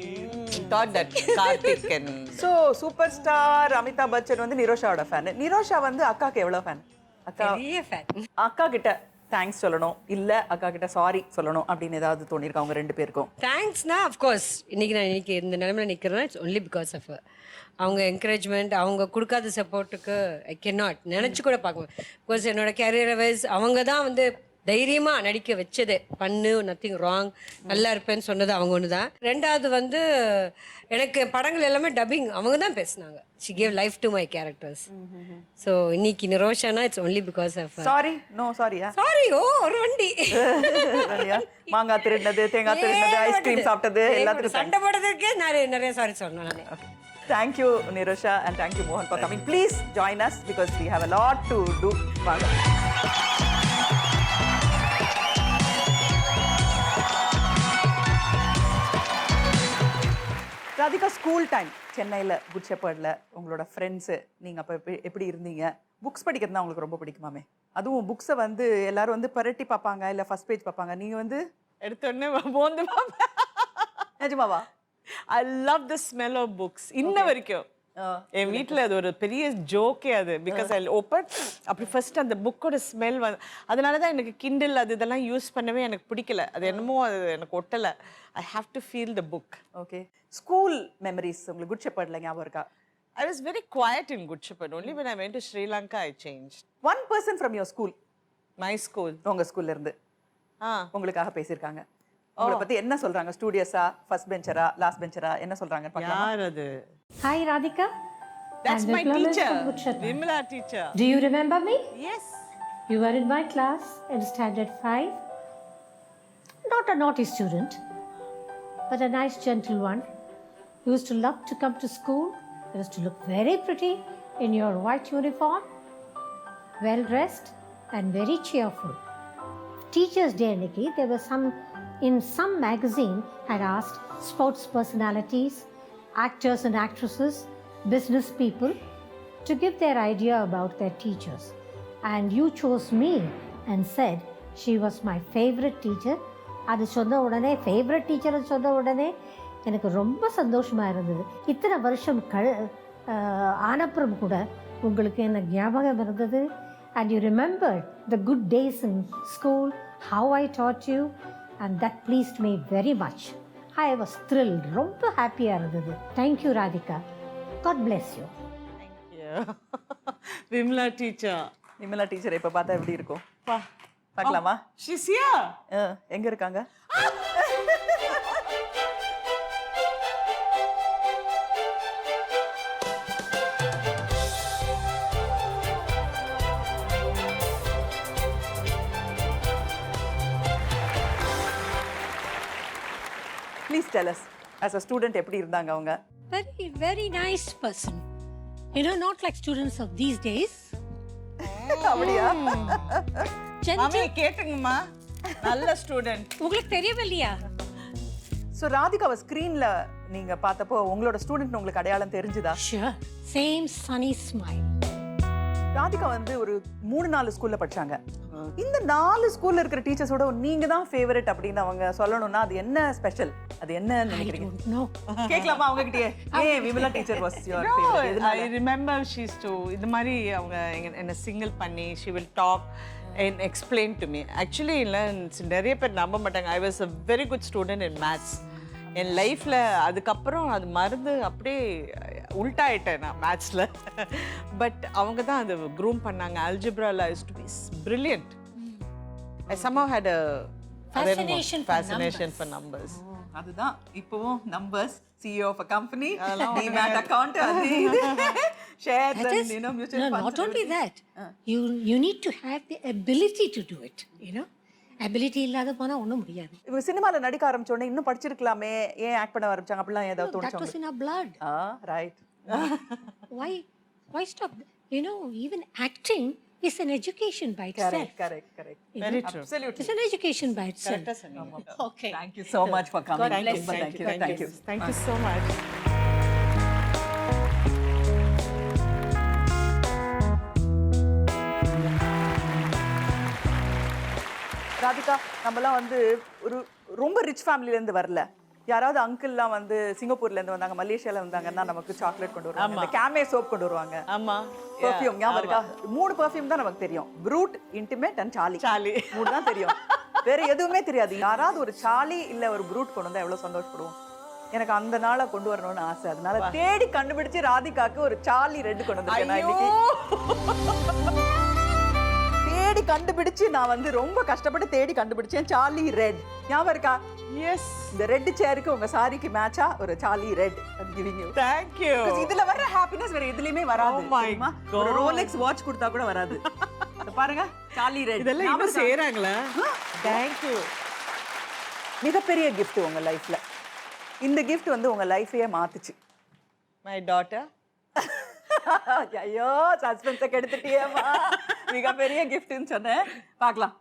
He thought that Karthik and so super star Amitabh Bachchan வந்து நிரோஷாவோட ஃபேன். நிரோஷா வந்து அக்காக்கு எவ்வளவு ஃபேன்? அக்கா பெரிய ஃபேன். அக்கா கிட்ட தேங்க்ஸ் சொல்லணும், இல்ல அக்கா கிட்ட சாரி சொல்லணும் அப்படின்னு ஏதாவது தோணிருக்கா அவங்க 2 பேருக்கும்? தேங்க்ஸ்னா அஃப்கோர்ஸ் இன்னைக்கு நான் இந்த நிலைமையில நிற்கிறேன்னா இட்ஸ் ஒன்லி பிகாஸ் ஆஃப் அவங்க என்கரேஜ்மெண்ட், அவங்க கொடுக்காத சப்போர்ட்டுக்கு ஐ கேன் நாட் நினச்சி கூட பார்க்க. பிகாஸ் என்னோட கேரியர் வைஸ் அவங்க தான் வந்து தைரியமாக நடிக்க வச்சதே. பண்ணு, நத்திங் ராங், நல்லா இருப்பேன்னு சொன்னது அவங்க ஒன்று தான். 2வது வந்து எனக்கு படங்கள் எல்லாமே டப்பிங் அவங்க தான் பேசினாங்க. She gave life to my characters. So இன்னைக்கு நிரோஷானா it's only because of sorry. No சாரியா? சாரி. ஓ ஒரு வண்டி மாங்காய் திருடினது, தேங்காய் திருடினது, ஐஸ்கிரீம் சாப்பிட்டது, எல்லாத்துக்கும் சண்டை போடுறதுக்கே நிறைய சாரி சொன்னேன் நான். Thank you Nirosha and thank you Mohan for coming. Please join us because we have a lot to do. வாங்க. ராதிகா, ஸ்கூல் டைம் சென்னையில் குட் ஷெப்பர்டில் உங்களோட ஃப்ரெண்ட்ஸு, நீங்கள் அப்போ எப்படி இருந்தீங்க? புக்ஸ் படிக்கிறது தான் உங்களுக்கு ரொம்ப பிடிக்குமாமே? அதுவும் புக்ஸை வந்து எல்லாரும் வந்து பரட்டி பார்ப்பாங்க, இல்லை ஃபர்ஸ்ட் பேஜ் பார்ப்பாங்க. நீங்கள் வந்து எடுத்தோடனே மோந்து பார்ப்பேன். நிஜமாவா? I love the smell of books இன்ன வரைக்கும். என் வீட்டில் அது ஒரு பெரிய ஜோக்கே அது. பிகாஸ் ஐ ஓப்பன் அப்படி ஃபர்ஸ்ட் அந்த புக்கோட ஸ்மெல் வந்து, அதனால தான் எனக்கு கிண்டில் அது இதெல்லாம் யூஸ் பண்ணவே எனக்கு பிடிக்கல. அது என்னமோ அது எனக்கு ஒட்டலை. I have to feel the book. Okay, school memories உங்களுக்கு குட் ஷெப்பர்ட்ல ஞாபகம் இருக்கா? I was very quiet in Good Shepherd. Only when I went to Sri Lanka, I changed. One person from your school, My school. உங்க ஸ்கூல்ல இருந்து Ah. உங்களுக்காக பேசியிருக்காங்க. உங்களை பத்தி என்ன சொல்றாங்க? ஸ்டூடியஸா, ஃபர்ஸ்ட் பெஞ்சரா, லாஸ்ட் பெஞ்சரா, என்ன சொல்றாங்க பார்க்கலாமா? யார் அது? Hi, Radhika. That's I'm my Vipula Miss teacher. from Good Shepherd. Vimla teacher. Do you remember me? Yes. You were in my class in Standard 5. Not a naughty student, but a nice, gentle one. You used to love to come to school. You used to look very pretty in your white uniform, well dressed, and very cheerful. Teachers' Day, Nikki, there was in some magazine had asked sports personalities, actors and actresses, business people to give their idea about their teachers. And you chose me and said she was my favorite teacher. அது சொன்ன உடனே favourite டீச்சரை சொன்ன உடனே எனக்கு ரொம்ப சந்தோஷமாக இருந்தது. இத்தனை வருஷம் ஆனப்புறம் கூட உங்களுக்கு என்ன ஞாபகம் இருந்தது. And you remembered the good days in school, how I taught you, and that pleased me very much. I was thrilled. ரொம்ப ஹாப்பியாக இருந்தது. Thank you, Radhika. God bless you. Yeah. Vimla teacher. Vimala teacher இப்ப பார்த்தா எப்படி இருக்கும்? பார்க்கலாமா? She's here. எங்க இருக்காங்க? Please tell us, as a student எப்படி இருந்தாங்க அவங்க? Very, very nice person. You know, not like students of these days. அப்படியா? மாமி கேட்டுங்கம்மா. நல்ல ஸ்டூடெண்ட். உங்களுக்கு தெரியவில்லையா? ஸோ ராதிகாவை ஸ்க்ரீன்ல நீங்க பார்த்தப்போ உங்களோட ஸ்டூடெண்ட் உங்களுக்கு அடையாளம் தெரிஞ்சுதா? Sure. Same sunny smile. Radhika வந்து ஒரு 3-4 ஸ்கூல்ல படிச்சாங்க. இந்த 4 ஸ்கூல்ல இருக்கிற டீச்சர்ஸோட நீங்க தான் ஃபேவரட் அப்படின்னு அவங்க சொல்லணும்னா அது என்ன ஸ்பெஷல்? அது என்ன நினைக்கிறீங்க? No. கேட்கலாமா அவங்க கிட்டயே? ஏய் Vimala teacher was your favourite. I remember she used to இந்த மாதிரி அவங்க என்ன சிங்கிள் பண்ணி she will talk and explain to me. Actually நிறைய பேர் நம்ப மாட்டாங்க. I was a very good student in maths. என் லைஃப்பில் அதுக்கப்புறம் அது மறந்து அப்படியே உல்ட்டாயிட்டேன் நான் மேத்ஸில். பட் அவங்க தான் அது க்ரூம் பண்ணாங்க. அல்ஜிப்ரால use to be brilliant. I somehow had a fascination for numbers. அதுதான் இப்போவும் numbers, CEO of a company, demat account, அது இது shares and you know mutual No, funds. not only that. You need to have the ability to do it, you know. Ability இல்லாத போனா ஒண்ணும் முடியாது. இவங்க சினிமால நடிக்க ஆரம்பிச்ச உடனே இன்னும் படிச்சிருக்கலாமே, ஏன் ஆக்ட் பண்ண ஆரம்பிச்சாங்க அப்படிலாம் ஏதாவது That தோணுச்சா? was in our blood. Right. Why stop? You know, even acting is an education by itself. Correct. Very true. Absolutely. It's an education by itself. Correct-ஆ சொன்னீங்க. Okay. Thank you so much for coming. God bless. Thank you. Thank you so much. Radhika, நம்மலாம் வந்து ஒரு ரொம்ப rich ஃபேமிலிலேருந்து வரல. யாராவது அங்கிள்லாம் வந்து சிங்கப்பூர்லேருந்து வந்தாங்க, மலேசியாவில் வந்தாங்கன்னா நமக்கு சாக்லேட் கொண்டு வருவாங்க, இந்த கேமே சோப் கொண்டு வருவாங்க, ஆமா, பெர்ஃப்யூம் ஞாபகம் இருக்கா? 3 பெர்ஃப்யூம் தான் நமக்கு தெரியும். Fruit, intimate and Charlie. 3 தான் தெரியும், வேற எதுவுமே தெரியாது. யாராவது ஒரு சார்லி இல்லை ஒரு ப்ரூட் கொண்டு வந்தால் எவ்வளோ சந்தோஷப்படுவோம். எனக்கு அந்த நாளை கொண்டு வரணும்னு ஆசை. அதனால தேடி கண்டுபிடிச்சு ராதிகாக்கு ஒரு சார்லி ரெட் கொண்டு வந்திருக்கேன் நான் இன்னைக்கு. தேடி கண்டுபிடிச்சு நான் வந்து ரொம்ப கஷ்டப்பட்டு தேடி கண்டுபிடிச்சேன் சார்லி ரெட். ஞாபகம் இருக்கா? எஸ். இந்த ரெட் சேருக்கு உங்க சாரிக்கு மேட்சா ஒரு Charlie red. I'm giving you. Thank you. இதுல வர ஹாப்பினஸ் வேற எதுலயுமே வராது. Oh my God. ஒரு ரோலெக்ஸ் வாட்ச் கொடுத்தா கூட வராது. பாருங்க சார்லி ரெட். இதெல்லாம் இன்னும் செய்றாங்களா? Thank you. மிகப்பெரிய gift உங்க லைஃப்ல. இந்த gift வந்து உங்க லைஃபையே மாத்துச்சு. My daughter. ஐயோ சஸ்பென்ஸை கெடுத்துட்டியேம்மா. மிகப்பெரிய கிஃப்ட்னு சொன்னேன். பார்க்கலாம்.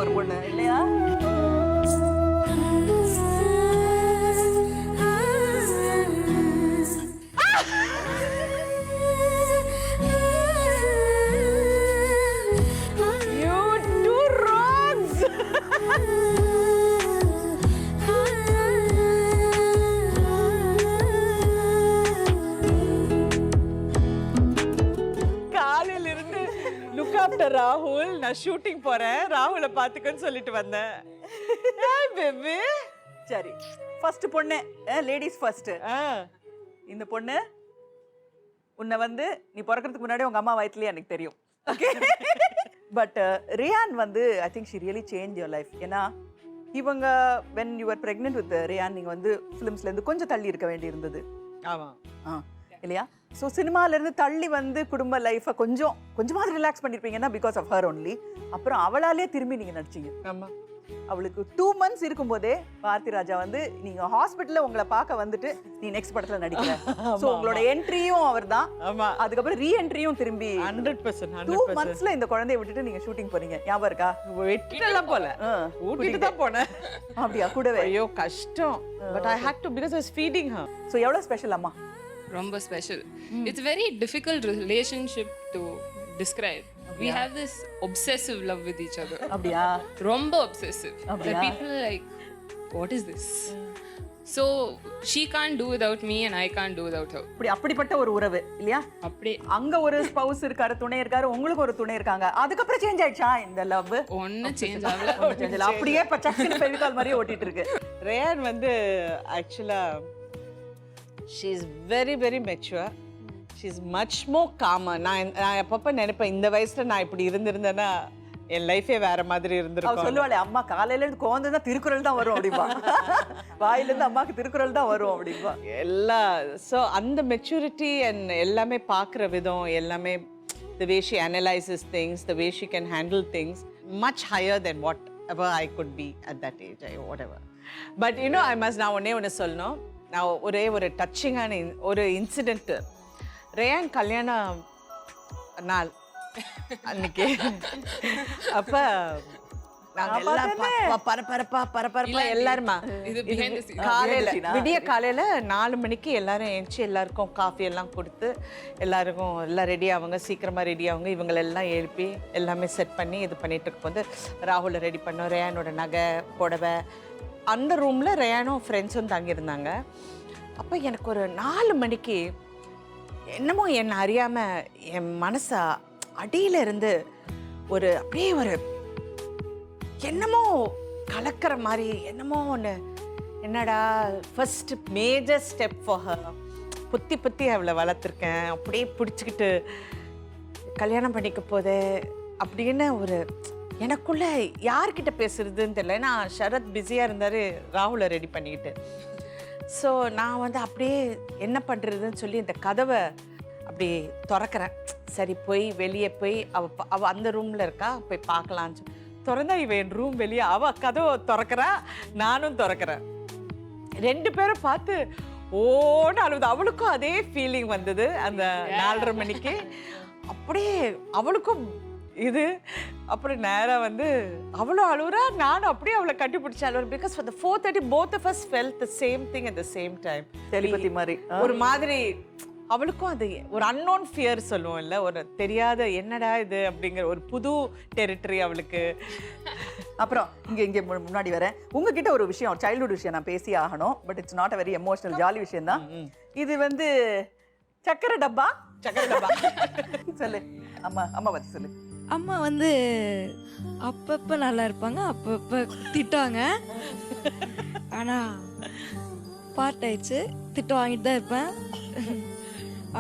ஒரு பொண்ணு இல்லையா? காலையில இருந்து லுக் ஆஃப்டர் ராகுல், நான் ஷூட்டிங் போறேன், ராகுலை பாத்துக்கன்னு சொல்லிட்டு வந்தேன். பேபி சரி, ஃபர்ஸ்ட் பொண்ணு, லேடிஸ் ஃபர்ஸ்ட். இந்த பொண்ணு உன்னை வந்து நீ பிறக்கிறதுக்கு முன்னாடி உங்க அம்மா வயிற்றுலயே எனக்கு தெரியும். ஓகே, பட் ரியான் வந்து I think she really change your life. ஏன்னா இவங்க when you were pregnant with Ryan, நீங்க வந்து ஃபிலிம்ஸ்ல இருந்து கொஞ்சம் தள்ளி இருக்க வேண்டி இருந்தது. ஆமா இல்லையா? ஸோ சினிமால இருந்து தள்ளி வந்து குடும்ப லைஃபை கொஞ்சமாவது ரிலாக்ஸ் பண்ணிருப்பீங்கன்னா பிகாஸ் ஆஃப் ஹர் ஒன்லி. அப்புறம் அவளாலே திரும்பி நீங்க நடிச்சீங்க. ஆமா, அவளுக்கு 2 months இருக்கும்போதே பாரதி ராஜா வந்து நீங்க ஹாஸ்பிட்டல்ல உங்களை பார்க்க வந்துட்டு நீ நெக்ஸ்ட் படத்துல நடிக்கிற. சோ உங்களோட என்ட்ரியும் அவர்தான். ஆமா, அதுக்கப்புறம் ரீஎன்ட்ரியும் திரும்பி 100%. 2 monthsல இந்த குழந்தையை விட்டுட்டு நீங்க ஷூட்டிங் போறீங்க. ஞாபகம் இருக்கா? வெட்டிட்டெல்லாம் போல, ஊட்டிட்டு தான் போனேன். அப்படியா? கூடவே? ஐயோ கஷ்டம். But I hate to because I was feeding her. So எவ்வளவு ஸ்பெஷல் அம்மா? ரொம்ப special. It's very difficult relationship to describe. We have this obsessive love with each other. அப்படியா? ரொம்ப obsessive. The people are like, what is this? So she can't do without me and I can't do without her. அப்படிப்பட்ட ஒரு உறவு இல்லையா? அப்படியே அங்க ஒரு spouse இருக்காரு, துணை இருக்காரு, உங்களுக்கு ஒரு துணை இருக்காங்க. அதுக்கப்புறம் சேஞ்ச் ஆயிடுச்சா இந்த லவ்? ஒன்னும் சேஞ்ச் ஆகல. அப்படியே பச்சைன்னு ஃபெவிகால் மாதிரி ஓட்டிட்டு இருக்கு. ரேயான் வந்து ஆக்சுவலா she is very very mature. she is much more calmer. நான் அப்பப்ப நினைப்பேன், இந்த வயசுல நான் இப்படி இருந்திருந்தேன்னா என் லைஃபே வேற மாதிரி இருந்திருக்கும். அவ சொல்லுவாளே, அம்மா காலையில இருந்து கோவந்தா திருக்குறள் தான் வரும் அப்படிம்பா. வாயில இருந்து அம்மாக்கு திருக்குறள் தான் வரும் அப்படிம்பா. ஸோ அந்த மெச்சூரிட்டி அண்ட் எல்லாமே பார்க்குற விதம் எல்லாமே, the way she analyzes things, the way she can handle things much higher than whatever I could be at that age, whatever. But you know, I must now ஒன்று சொல்லணும். நான் ஒரு டச்சிங்கான ஒரு இன்சிடென்ட். ரேயான் கல்யாண நாள் அன்னைக்கு அப்ப நாங்க எல்லாம் பரபரப்பா எல்லாருமா விடிய காலையில 4 மணிக்கு எல்லாரும் எழுந்துச்சு, எல்லாருக்கும் காஃபி எல்லாம் கொடுத்து எல்லாருக்கும் எல்லாம் ரெடி ஆகுங்க, சீக்கிரமா ரெடி ஆகுங்க. இவங்களெல்லாம் எழுப்பி எல்லாமே செட் பண்ணி இது பண்ணிட்டு இருக்கும்போது ராகுலை ரெடி பண்ணோம். ரேயானோட நகை புடவை அந்த ரூம்ல ரேயானும் ஃப்ரெண்ட்ஸும் தங்கியிருந்தாங்க. அப்போ எனக்கு ஒரு 4 மணிக்கு என்னமோ என்ன அறியாம என் மனச அடியில இருந்து ஒரு அப்படியே ஒரு என்னமோ கலக்கிற மாதிரி என்னமோ ஒன்று. என்னடா first major step for her. புத்தி அவளை வளர்த்துருக்கேன், அப்படியே பிடிச்சிக்கிட்டு கல்யாணம் பண்ணிக்க போதே அப்படின்னு ஒரு எனக்குள்ள யார்கிட்ட பேசுறதுன்னு தெரியல. ஏன்னா சரத் பிஸியாக இருந்தார் ராகுலை ரெடி பண்ணிக்கிட்டு. ஸோ நான் வந்து அப்படியே என்ன பண்ணுறதுன்னு சொல்லி இந்த கதவை அப்படி திறக்கிறேன். சரி போய் வெளியே போய் அவள் அந்த ரூமில் இருக்கா, போய் பார்க்கலான்னு சொல்லி திறந்தா இவன் என் ரூம் வெளியே அவள் கதவை திறக்கிறா, நானும் திறக்கிறேன். 2 பேரும் பார்த்து ஓன்னு அழுது. அவளுக்கும் அதே ஃபீலிங் வந்தது அந்த 4:30 மணிக்கு. அப்படியே அவளுக்கும் இது. அப்புறம் நேரா வந்து அவளும் அழுவுறா, நானும் அப்படியே அவளை கட்டி பிடிச்சி அழுவுறேன். Because for the 4:30 both of us felt the same thing at the same time. தெளிபதி மாதிரி ஒரு மாதிரி அவளுக்கும் அது ஒரு அன்னோன் ஃபியர் சொல்லுவோம் இல்லை, ஒரு தெரியாத என்னடா இது அப்படிங்கிற ஒரு புது டெரிட்டரி அவளுக்கு. அப்புறம் இங்கே முன்னாடி வரேன், உங்ககிட்ட ஒரு விஷயம், சைல்ட்ஹுட் விஷயம் நான் பேசி ஆகணும். But it's not a very emotional, jolly விஷயம் தான் இது. வந்து சக்கரை டப்பா சொல்லு அம்மா பத்தி சொல்லு. அம்மா வந்து அப்பப்போ நல்லா இருப்பாங்க, அப்பப்போ திட்டுவாங்க. ஆனால் பார்ட் ஆயிடுச்சு, திட்டு வாங்கிட்டு தான் இருப்பேன்.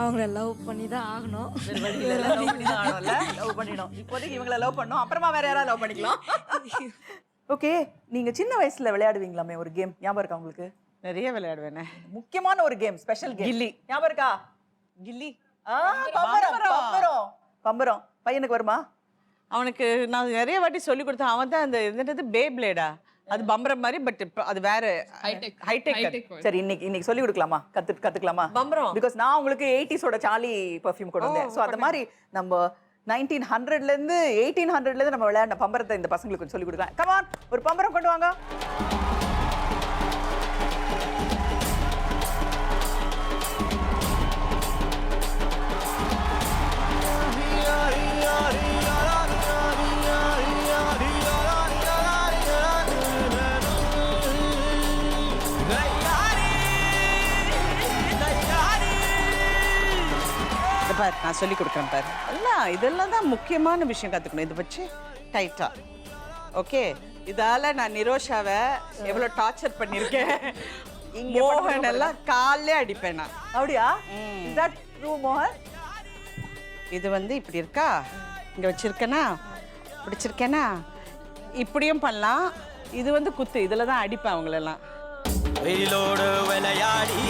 அவங்கள லவ் பண்ணி தான் ஆகணும். லவ் பண்ணிடும். இப்போதைக்கு இவங்கள லவ் பண்ணோம், அப்புறமா வேற யாராவது லவ் பண்ணிக்கலாம். ஓகே, நீங்க சின்ன வயசுல விளையாடுவீங்களாமே ஒரு கேம், ஞாபகம் இருக்கா உங்களுக்கு? நிறைய விளையாடுவேனே. முக்கியமான ஒரு கேம், ஸ்பெஷல் கேம். கில்லி ஞாபகம் இருக்கா? கில்லி பம்பரம் பையனுக்கு வருமா? அவனுக்கு நான் நிறைய வாட்டி சொல்லி கொடுத்தேன். அவன் தான் அந்த என்னது பே பிளேடா, அது பம்பரம் மாதிரி, பட் அது வேற ஹைடெக். சரி, இன்னைக்கு சொல்லி கொடுக்கலாமா? கத்துக்கலாமா பம்பரம்? பிகாஸ் நான் உங்களுக்கு 80s ஓட சார்லி பெர்ஃப்யூம் கொண்டு வந்தேன். ஸோ அந்த மாதிரி நம்ம 1900லேருந்து 1800லேருந்து நம்ம விளையாடின பம்பரத்தை இந்த பசங்களுக்கு கொஞ்சம் சொல்லிக் கொடுக்கலாம். கமான், ஒரு பம்பரம் கொண்டு வாங்க. பார், நான் சொல்லி கொடுக்குறேன் பாரு. எல்லாம் இதெல்லாம் தான் முக்கியமான விஷயம் கற்றுக்கணும். இதை வச்சு டைட்டா. ஓகே, இதால நான் நிரோஷாவை எவ்வளோ டார்ச்சர் பண்ணியிருக்கேன். மோகன் எல்லாம் காலே அடிப்பேன் நான். அப்படியா? இஸ் தட் ட்ரூ மோகன்? இது வந்து இப்படி இருக்கா, இங்கே வச்சிருக்கேனா, பிடிச்சிருக்கேனா, இப்படியும் பண்ணலாம். இது வந்து குத்து, இதில் தான் அடிப்பேன் அவங்களெல்லாம். வெயிலோடு விளையாடி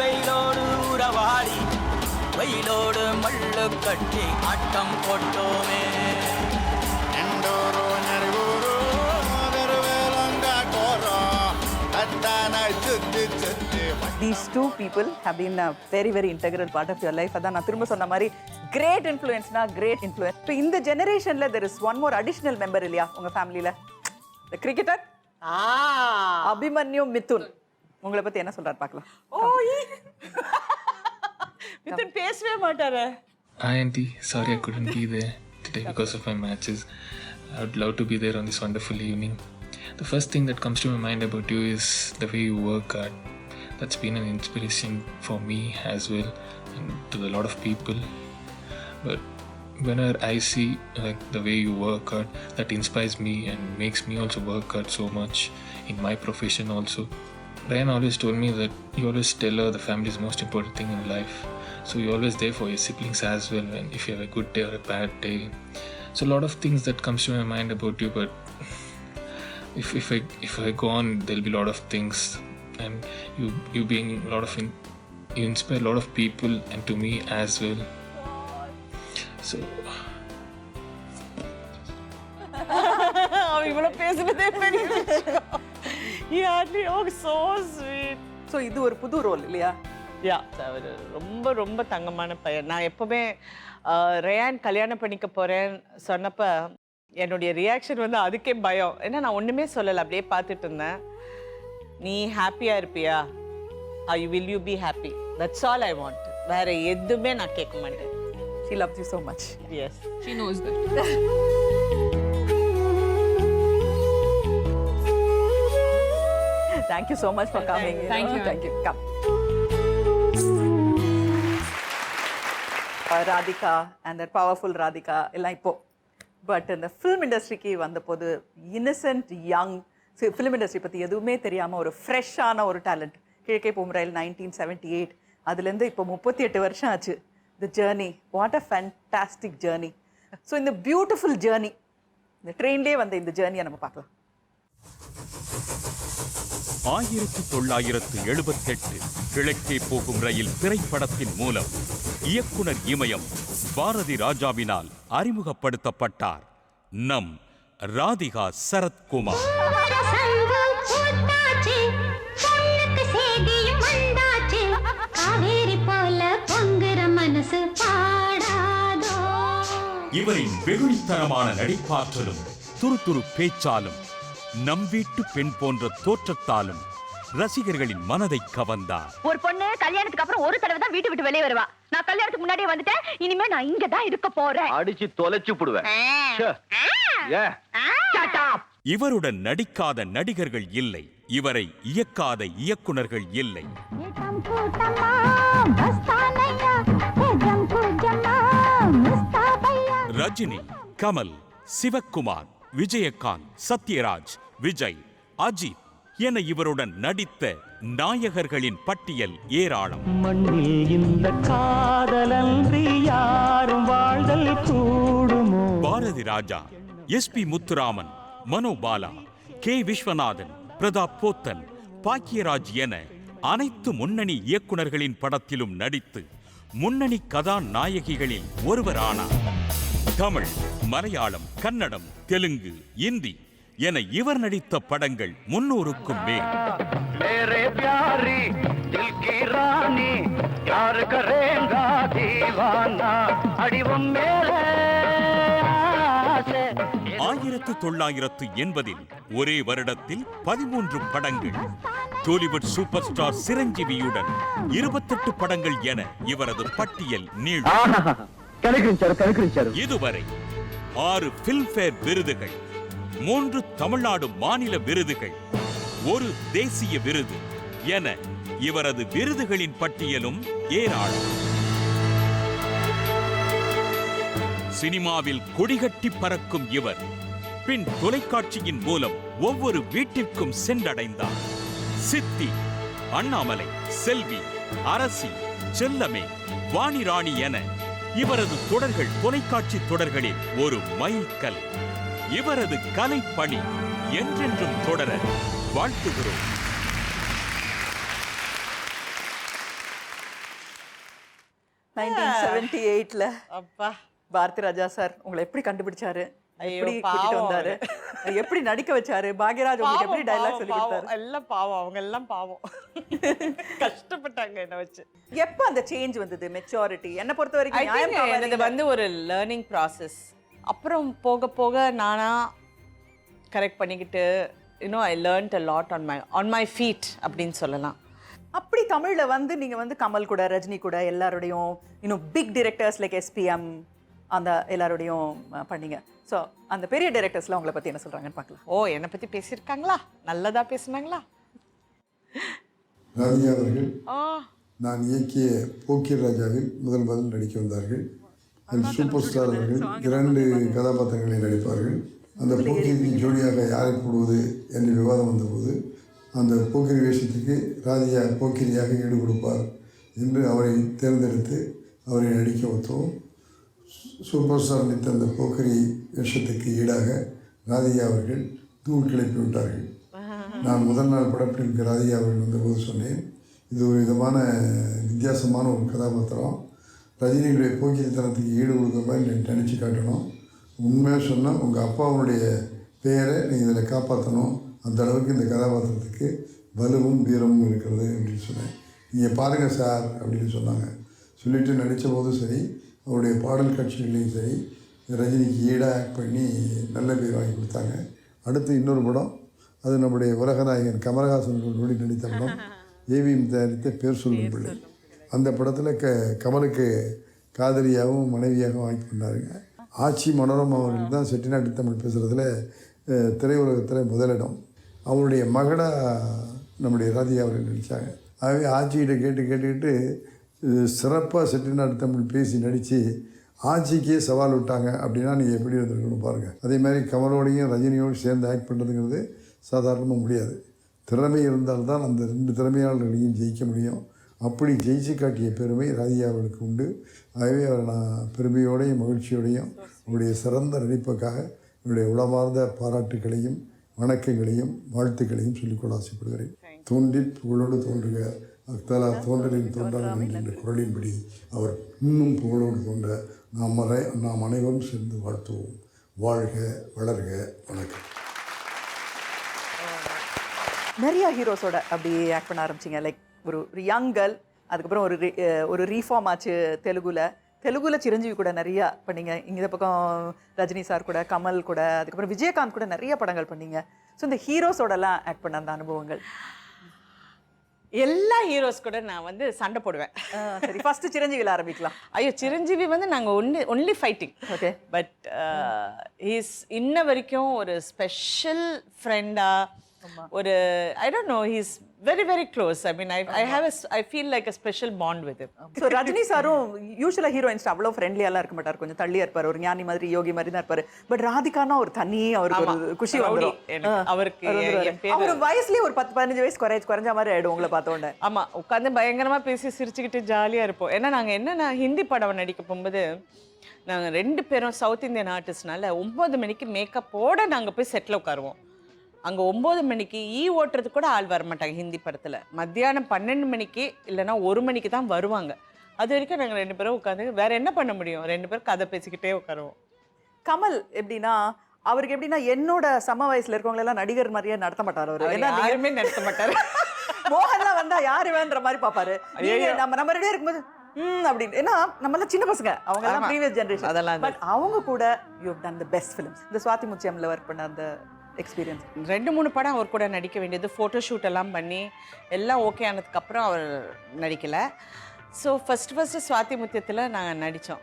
வெயிலோடு உறவாடி வெயிலோடு மல்லு கட்டி ஆட்டம் போட்டோமே. These two people have been a very, very integral part of your life. அதான் நான் திரும்ப சொன்ன மாதிரி great influence-னா great influence. So இந்த generationல there is one more additional member இல்லையா உங்க ஃபேமிலியில? The cricketer? அபிமன்யு மிதுன். உங்களை பத்தி என்ன சொல்றாரு பார்க்கலாம். மிதுன் பேசவே மாட்டாரு. Hi auntie, sorry I couldn't be there today because of my matches. I would love to be there on this wonderful evening. The first thing that comes to my mind about you is the way you work hard. That's been an inspiration for me as well and to a lot of people. But whenever I see like the way you work hard, that inspires me and makes me also work hard so much in my profession also. Ryan always told me that you always tell her the family is the most important thing in life. So you're always there for your siblings as well, and if you have a good day or a bad day. So a lot of things that comes to my mind about you, but if I go on, there'll be a lot of things, and you being a lot of you inspire a lot of people and to me as well. So இவ்வளோ பேசுனதே பெரிய விஷயம். So sweet. So இது ஒரு புது role இல்லையா? யா, அவர் ரொம்ப ரொம்ப தங்கமான பையன். நான் எப்போவுமே ரயான் கல்யாணம் பண்ணிக்க போகிறேன்னு சொன்னப்போ என்னுடைய ரியாக்ஷன் வந்து அதுக்கே பயம். ஏன்னா நான் ஒன்றுமே சொல்லலை, அப்படியே பார்த்துட்டு இருந்தேன். நீ ஹாப்பியாக இருப்பியா? Will you be happy? That's all I want. வேறு எதுவுமே நான் கேட்க மாட்டேன். She loves you so much. Yes. She knows that. Thank you so much for coming. Thank you. Thank you. Come. Radhika and that powerful Radhika எல்லாம் இப்போ but இந்த film இண்டஸ்ட்ரிக்கு வந்தபோது இன்னசென்ட் யங் ஃபிலிம் இண்டஸ்ட்ரி பற்றி எதுவுமே தெரியாமல் ஒரு ஃப்ரெஷ்ஷான ஒரு டேலண்ட். கிழக்கே போகும்ராயில் 1978, அதுலேருந்து இப்போ 38 வருஷம் ஆச்சு. The journey, what a fantastic journey. So இந்த பியூட்டிஃபுல் ஜேர்னி, இந்த ட்ரெயின்லேயே வந்த இந்த ஜேர்னியை நம்ம பார்க்கலாம். 1978 கிழக்கே போகும் ரயில் திரைப்படத்தின் மூலம் இயக்குனர் இமயம் பாரதி ராஜாவினால் அறிமுகப்படுத்தப்பட்டார் நம் ராதிகா சரத்குமார். இவரின் வெகுளித்தனமான நடிப்பாற்றலும் துருதுரு பேச்சாலும் நம் வீட்டு பெண் போன்ற தோற்றத்தாலும் ரசிகர்களின் மனதை கவர்ந்தார். ஒரு பொண்ணு கல்யாணத்துக்கு அப்புறம் ஒரு தடவை தான் வீட்டு விட்டு வெளியே வருவா. நான் கல்யாணத்துக்கு முன்னாடியே வந்துட்டேன், இனிமே நான் இங்க தான் இருக்க போறேன். அடிச்சு தொலைச்சு புடுவேன். இவருடன் நடிக்காத நடிகர்கள் இல்லை, இவரை இயக்காத இயக்குனர்கள் இல்லை. ரஜினி, கமல், சிவக்குமார், விஜயகாந்த், சத்யராஜ், விஜய், அஜித் என இவருடன் நடித்த நாயகர்களின் பட்டியல் ஏராளம். மண்ணில் இந்த காதலன்றி யாரும் வாழ்தல் கூடுமோ? பாரதி ராஜா, எஸ்பி முத்துராமன், மனோபாலா, கே விஸ்வநாதன், பிரதாப் போத்தன், பாக்கியராஜ் என அனைத்து முன்னணி இயக்குனர்களின் படத்திலும் நடித்து முன்னணி கதாநாயகிகளில் ஒருவரானார். தமிழ், மலையாளம், கன்னடம், தெலுங்கு, இந்தி என இவர் நடித்த படங்கள் 300க்கும் மேல். प्यार करेगा दीवाना अड़िवम मेरे 1980 ஒரே வருடத்தில் 13 படங்கள், டோலிவுட் சூப்பர் ஸ்டார் சிரஞ்சீவியுடன் 28 படங்கள் என இவரது பட்டியல் நீளும். இதுவரை 6 பிலிம்பேர் விருதுகள், 3 தமிழ்நாடு மாநில விருதுகள், 1 தேசிய விருது என இவரது விருதுகளின் பட்டியலும் ஏராளம். சினிமாவில் கொடிகட்டி பறக்கும் இவர் பின் தொலைக்காட்சியின் மூலம் ஒவ்வொரு வீட்டிற்கும் சென்றடைந்தார். சித்தி, அண்ணாமலை, செல்வி, அரசி, செல்லமே, வாணிராணி என இவரது தொடர்கள் தொலைக்காட்சி தொடர்களில் ஒரு மைல்கல். இவரது கலைப்பணி என்றென்றும் தொடர வாழ்த்துகிறோம். அப்பா பாரதி ராஜா சார் உங்களை எப்படி கண்டுபிடிச்சாரு, எப்படி ஐயோ, கூட்டிட்டு பாவம் வந்தாரு, எப்படி நடிக்க வச்சாரு, பாக்யராஜ் உங்களுக்கு எப்படி டயலாக் சொல்லி கொடுத்தாரு? எல்லாம் பாவம், அவங்க எல்லாம் பாவம், கஷ்டப்பட்டாங்க என்ன வச்சு. எப்ப அந்த சேஞ்ச் வந்தது, மெச்சூரிட்டி? என்ன பொறுத்த வரைக்கும் இது வந்து ஒரு லேர்னிங் ப்ராசஸ். அப்புறம் போக போக நானா கரெக்ட் பண்ணிக்கிட்டு ஐ learnt a lot on my feet அப்படின்னு சொல்லலாம். அப்படி தமிழ்ல வந்து நீங்க வந்து கமல் கூட, ரஜினி கூட எல்லாரோடையும் பிக் டிரெக்டர்ஸ் லைக் SPM அந்த எல்லாரோடையும் பண்ணீங்க. ஸோ அந்த பெரிய டைரக்டர்ஸ்லாம் உங்களை பற்றி என்ன சொல்கிறாங்கன்னு பார்க்கலாம். என்னை பற்றி பேசியிருக்காங்களா? நல்லதா பேசுனாங்களா? ராதிகா அவர்கள் நான் இயக்கிய போக்கிர் ராஜாவில் முதல் நடிக்க வந்தார்கள். அதில் சூப்பர் ஸ்டார் அவர்கள் 2 கதாபாத்திரங்களை நடிப்பார்கள். அந்த போக்கிரிக்கு ஜோடியாக யாரை போடுவது என்று விவாதம் வந்தபோது அந்த போக்கிரி வேஷத்துக்கு ராதிகா போக்கிரியாக ஈடு கொடுப்பார் என்று அவரை தேர்ந்தெடுத்து அவரை நடிக்க வைத்தோம். சூப்பர் ஸ்டார் நடித்த அந்த போக்கரி வேஷத்துக்கு ஈடாக ராதிகா அவர்கள் தூள் கிளப்பி விட்டார்கள். நான் முதல் நாள் படப்பிடிப்புக்கு ராதிகா அவர்கள் வந்தபோது சொன்னேன், இது ஒரு விதமான வித்தியாசமான ஒரு கதாபாத்திரம், ரஜினியுடைய போக்கிரித்தனத்துக்கு ஈடு கொடுக்குற மாதிரி நினச்சி காட்டணும். உண்மையாக சொன்னால் உங்கள் அப்பாவுடைய பெயரை நீங்கள் இதில் காப்பாற்றணும், அந்த அளவுக்கு இந்த கதாபாத்திரத்துக்கு வலுவும் வீரமும் இருக்கிறது அப்படின்னு சொன்னேன். நீங்கள் பாருங்கள் சார் அப்படின்னு சொன்னாங்க. சொல்லிவிட்டு நடித்த போதும் சரி, அவருடைய பாடல் காட்சிகளையும் சரி, ரஜினிக்கு ஈடாக ஆக்ட் பண்ணி நல்ல பேர் வாங்கி கொடுத்தாங்க. அடுத்து இன்னொரு படம், அது நம்முடைய உலகநாயகன் கமலஹாசன் நடித்த படம், ஏவிஎம் தயாரித்த பேர் சொல்லும் பிள்ளை. அந்த படத்தில் கமலுக்கு காதலியாகவும் மனைவியாகவும் ஆக்கி பண்ணாருங்க. ஆச்சி மனோரமா அவர்கள் தான் செட்டிநாட்டு தமிழ் பேசுகிறதுல திரையுலகத்தில் முதலிடம். அவருடைய மகளாக நம்முடைய ராதிகா அவர்கள் நடித்தாங்க. ஆகவே ஆட்சிகிட்ட கேட்டுக்கிட்டு சிறப்பாக செட்டிநாட்டு தமிழ் பேசி நடித்து ஆட்சிக்கே சவால் விட்டாங்க. அப்படின்னா நீங்கள் எப்படி வந்திருக்கணும் பாருங்கள். அதே மாதிரி கமலோடையும் ரஜினியோடு சேர்ந்து ஆக்ட் பண்ணுறதுங்கிறது சாதாரணமாக முடியாது. திறமை இருந்தால்தான் அந்த 2 திறமையாளர்களையும் ஜெயிக்க முடியும். அப்படி ஜெயிச்சு காட்டிய பெருமை ராதிகா அவர்களுக்கு உண்டு. ஆகவே அவரை நான் பெருமையோடையும் மகிழ்ச்சியோடையும் அவருடைய சிறந்த நடிப்புக்காக என்னுடைய உளமார்ந்த பாராட்டுகளையும் வணக்கங்களையும் வாழ்த்துக்களையும் சொல்லிக்கொள்ள ஆசைப்படுகிறேன். தோன்றி புகழோடு தோன்றுக அக்தலா தோன்றலின் தோன்றான் என்ற குரலின்படி அவர் இன்னும் புகழோடு தோன்ற நாம் அனைவரும் சேர்ந்து வாழ்த்துவோம். வாழ்க, வளர்க, வணக்கம். நிறைய ஹீரோஸோட அப்படி ஆக்ட் பண்ண ஆரம்பிச்சிங்க. லைக் ஒரு யங் கேர்ள், அதுக்கப்புறம் ஒரு ரீஃபார்ம் ஆச்சு தெலுங்குல சிரஞ்சீவி கூட நிறையா பண்ணீங்க. இந்த பக்கம் ரஜினி சார் கூட, கமல் கூட, அதுக்கப்புறம் விஜயகாந்த் கூட நிறைய படங்கள் பண்ணீங்க. ஸோ இந்த ஹீரோஸோடலாம் ஆக்ட் பண்ண அந்த அனுபவங்கள்? எல்லா ஹீரோஸ் கூட நான் வந்து சண்டை போடுவேன். சரி, ஃபர்ஸ்ட் சிரஞ்சீவியில் ஆரம்பிக்கலாம். ஐயோ, சிரஞ்சீவி வந்து நாங்கள் only fighting. Okay, but he's இன்ன வரைக்கும் ஒரு ஸ்பெஷல் ஃப்ரெண்டாக, ஒரு I don't know, he's very very close. I mean, I feel like a special bond with him. So Rajini சாரும் யூசுவலா ஹீரோயின்ஸ் அவ்வளோ ஃப்ரெண்ட்லியாலாம் இருக்க மாட்டார், கொஞ்சம் தள்ளியா இருப்பார், ஒரு ஞானி மாதிரி யோகி மாதிரி தான் இருப்பாரு. பட் ராதிகானா ஒரு தனி, அவருக்கு ஒரு குஷி வந்துடும். அவருக்கு அவர் வயசுலயே ஒரு 10-15 வயசு குறைஞ்ச மாதிரி ஆயிடும் உங்களை பார்த்த உடனே. ஆமா, உட்காந்து பயங்கரமா பேசி சிரிச்சுக்கிட்டு ஜாலியா இருப்போம். ஏன்னா நாங்க என்னன்னா ஹிந்தி படம் நடிக்க போகும்போது நாங்கள் 2 பேரும் சவுத் இந்தியன் ஆர்டிஸ்ட்னால 9 மணிக்கு மேக்கப்போட நாங்கள் போய் செட்டில் உட்காருவோம். அங்கே 9 மணிக்கு ஓட்டுறதுக்கு கூட ஆள் வர மாட்டாங்க ஹிந்தி படத்தில். மத்தியானம் 12 மணிக்கு இல்லைன்னா 1 மணிக்கு தான் வருவாங்க. அது வரைக்கும் நாங்கள் 2 பேரும் உட்காந்து வேற என்ன பண்ண முடியும், 2 பேரும் கதை பேசிக்கிட்டே உட்காருவோம். கமல் எப்படின்னா, அவருக்கு எப்படின்னா என்னோட சம வயசுல இருக்கவங்களெல்லாம் நடிகர் மாதிரியே நடத்த மாட்டார். அவர் யாருமே நடத்த மாட்டார். மோகன்லாம் வந்தா யாரு வேன்ற மாதிரி பாப்பாரு. நீங்க நம்ம ரெடியா இருக்கும்போது அப்படின்னு. ஏன்னா நம்மளாம் சின்ன பசங்க, அவங்க எல்லாம் ப்ரீவியஸ் ஜெனரேஷன். அதெல்லாம் பட் அவங்க கூட you have done the best films. இந்த சுவாதி முச்சியம்ல ஒர்க் பண்ண அந்த எக்ஸ்பீரியன்ஸ். 2-3 படம் அவர் கூட நடிக்க வேண்டியது, ஃபோட்டோ ஷூட் எல்லாம் பண்ணி எல்லாம் ஓகே ஆனதுக்கப்புறம் அவர் நடிக்கலை. ஸோ ஃபஸ்ட்டு சுவாதி முத்தியத்தில் நாங்கள் நடித்தோம்.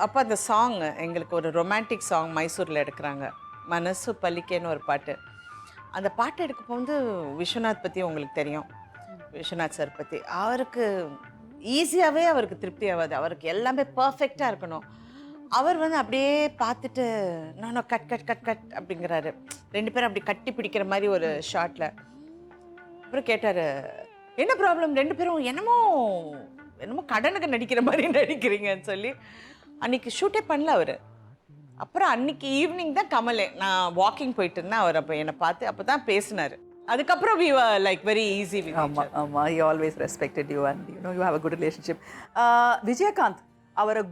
அப்போ அந்த சாங் எங்களுக்கு ஒரு ரொமான்டிக் சாங் மைசூரில் எடுக்கிறாங்க, மனசு பல்லிக்கேன்னு ஒரு பாட்டு. அந்த பாட்டு எடுக்க போது விஸ்வநாத் பற்றி உங்களுக்கு தெரியும், விஸ்வநாத் சார் பற்றி. அவருக்கு ஈஸியாகவே அவருக்கு திருப்தி ஆகாது, அவருக்கு எல்லாமே பர்ஃபெக்டாக இருக்கணும். அவர் வந்து அப்படியே பார்த்துட்டு நான் கட் கட் கட் கட் அப்படிங்கிறாரு. 2 பேரும் அப்படி கட்டி பிடிக்கிற மாதிரி ஒரு ஷாட்டில். அப்புறம் கேட்டார், என்ன ப்ராப்ளம், 2 பேரும் என்னமோ கடனுக்கு நடிக்கிற மாதிரி நடிக்கிறீங்கன்னு சொல்லி. அன்றைக்கி ஷூட்டே பண்ணல அவர். அப்புறம் அன்றைக்கி ஈவினிங் தான் கமலே, நான் வாக்கிங் போயிட்டு இருந்தேன், அவர் அப்போ என்னை பார்த்து அப்போ தான் பேசினார். அதுக்கப்புறம் we were like very easy with each other. ஆமா, he always respected you and you have a good relationship. Vijayakanth அவரை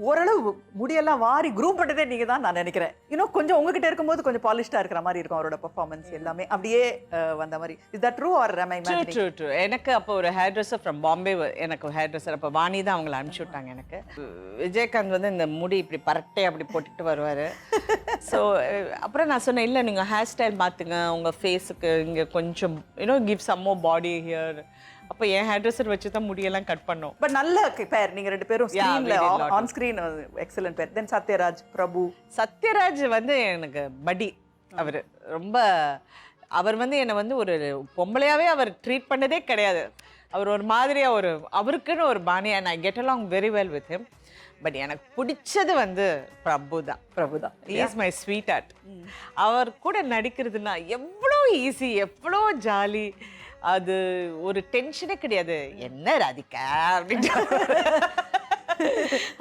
ஓரளவு முடியெல்லாம் வாரி குரூப் பண்ணதே நீங்க தான் நான் நினைக்கிறேன். இன்னும் கொஞ்சம் உங்ககிட்ட இருக்கும்போது கொஞ்சம் பாலிஷ்டா இருக்கிற மாதிரி இருக்கும் அவரோட பெர்ஃபார்மன்ஸ் எல்லாமே, அப்படியே வந்த மாதிரி. Is that true R am I imagining? True. எனக்கு அப்போ ஒரு ஹேர் ட்ரெஸ்ஸர் ஃப்ரம் பாம்பே, எனக்கு ஹேர் ட்ரெஸ்ஸர் அப்போ வாணி தான் அவங்கள அனுப்பிச்சி விட்டாங்க எனக்கு. விஜயகாந்த் வந்து இந்த முடி இப்படி பரட்டை அப்படி போட்டுட்டு வருவார். ஸோ அப்புறம் நான் சொன்னேன், இல்லை நீங்கள் ஹேர் ஸ்டைல் மாற்றுங்க, உங்கள் ஃபேஸுக்கு இங்கே கொஞ்சம் give some more body here. அப்போ என் ஹேர் ட்ரெஸ்ஸர் வச்சு தான் முடியெல்லாம் கட் பண்ணோம். பட் நல்ல பேர் நீங்க 2 பேரும், ஸ்க்ரீன்ல ஆன் ஸ்க்ரீன் எக்ஸலென்ட் பேர். தென் சத்யராஜ் பிரபு. சத்யராஜ் வந்து எனக்கு படி. அவர் வந்து என்னை வந்து ஒரு பொம்பளையாவே அவர் ட்ரீட் பண்ணதே கிடையாது. அவர் ஒரு மாதிரியா அவருக்குன்னு ஒரு பாணி. And I get along very well with him. But எனக்கு பிடிச்சது வந்து பிரபு தான். He is my sweetheart. அவர் கூட நடிக்கிறதுனா எவ்வளோ ஈஸி, எவ்வளோ ஜாலி. அது ஒரு டென்ஷனே கிடையாது. என்ன ராதிகா அப்படின்னு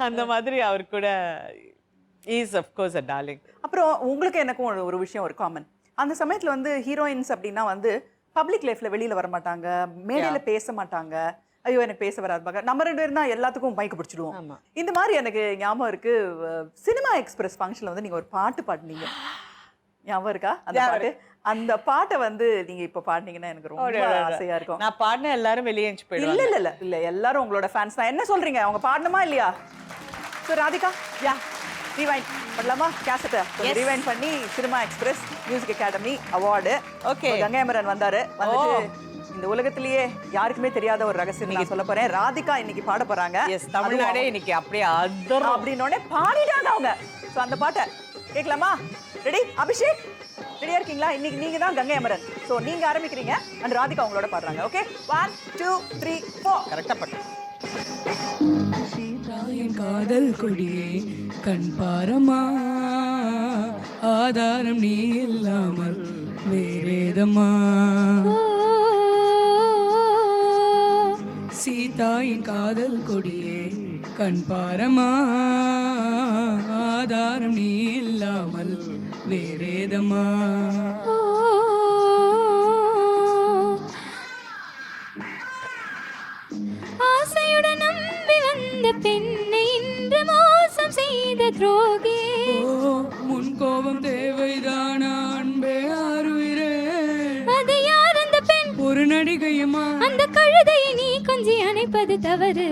அந்த மாதிரி அவர் கூட is of course a darling. அப்புறம் உங்களுக்கு எனக்கும் ஒரு விஷயம் ஒரு காமன். அந்த சமயத்தில் வந்து ஹீரோயின்ஸ் அப்படின்னா வந்து பப்ளிக் லைஃப்ல வெளியில வர மாட்டாங்க, மேடையில பேச மாட்டாங்க. ஐயோ எனக்கு பேச வராது. நம்ம 2 பேரும் தான் எல்லாத்துக்கும் மைக்கு பிடிச்சிடுவோம். இந்த மாதிரி எனக்கு ஞாபகம் இருக்கு, சினிமா எக்ஸ்பிரஸ் ஃபங்க்ஷன்ல வந்து நீங்க ஒரு பாட்டு பாடுனீங்க, ஞாபகம் இருக்கா? அந்த பாட்டு, அந்த பாட்டை வந்து நீங்க இப்ப பாடுனீங்கன்னா எனக்கு ரொம்ப ஆசையா இருக்கும். நான் பாடின எல்லாரும் வெளியே போயிடுவாங்க. இல்ல எல்லாரும் உங்களோட ஃபேன்ஸ் தான். என்ன சொல்றீங்க, அவங்க பாடணுமா இல்லையா? ஸோ ராதிகா, ரீவைண்ட் பண்ணலாமா? கேசட்டை ரீவைண்ட் பண்ணி cinema express music academy award. Okay, Gangai Amaran வந்துட்டு இந்த உலகத்திலேயே யாருக்குமே தெரியாத ஒரு ரகசியம் நீங்க சொல்ல போறேன். ராதிகா இன்னைக்கு பாட போறாங்க. தமிழ்நாடே இன்னைக்கு அப்படியே அதர் அப்படின்னோடனே பாடிட்டாங்க அவங்க. ஸோ அந்த பாட்டை கேட்கலாமா? ரெடி? அபிஷேக் ரெடியா இருக்கீங்களா? இன்னைக்கு நீங்க தான் கங்கை அமரன். ஸோ நீங்க ஆரம்பிக்கிறீங்க அண்ட் ராதிகா உங்களோட பாடுறாங்க. ஓகே, 1 2 3 4. கரெக்டா பாட்டு. சீதாயின் காதல் கொடியே கண் பாரமா, ஆதாரம் நீ இல்லாமல் வேறேதமா. சீதாயின் காதல் கொடியே கண் பாரமா, ஆதாரம் நீ இல்லாமல் வேறேதமா. ஆசையுடன் நம்பி வந்த பெண்ணை இன்று மோசம் செய்த துரோகி. முன் கோபம் தேவைதானா அன்பே ஆறுயிரே? அது யார் அந்த பெண்? ஒரு நடிகையுமா? அந்த கழுதையை நீ கொஞ்சி அணைப்பது தவறு.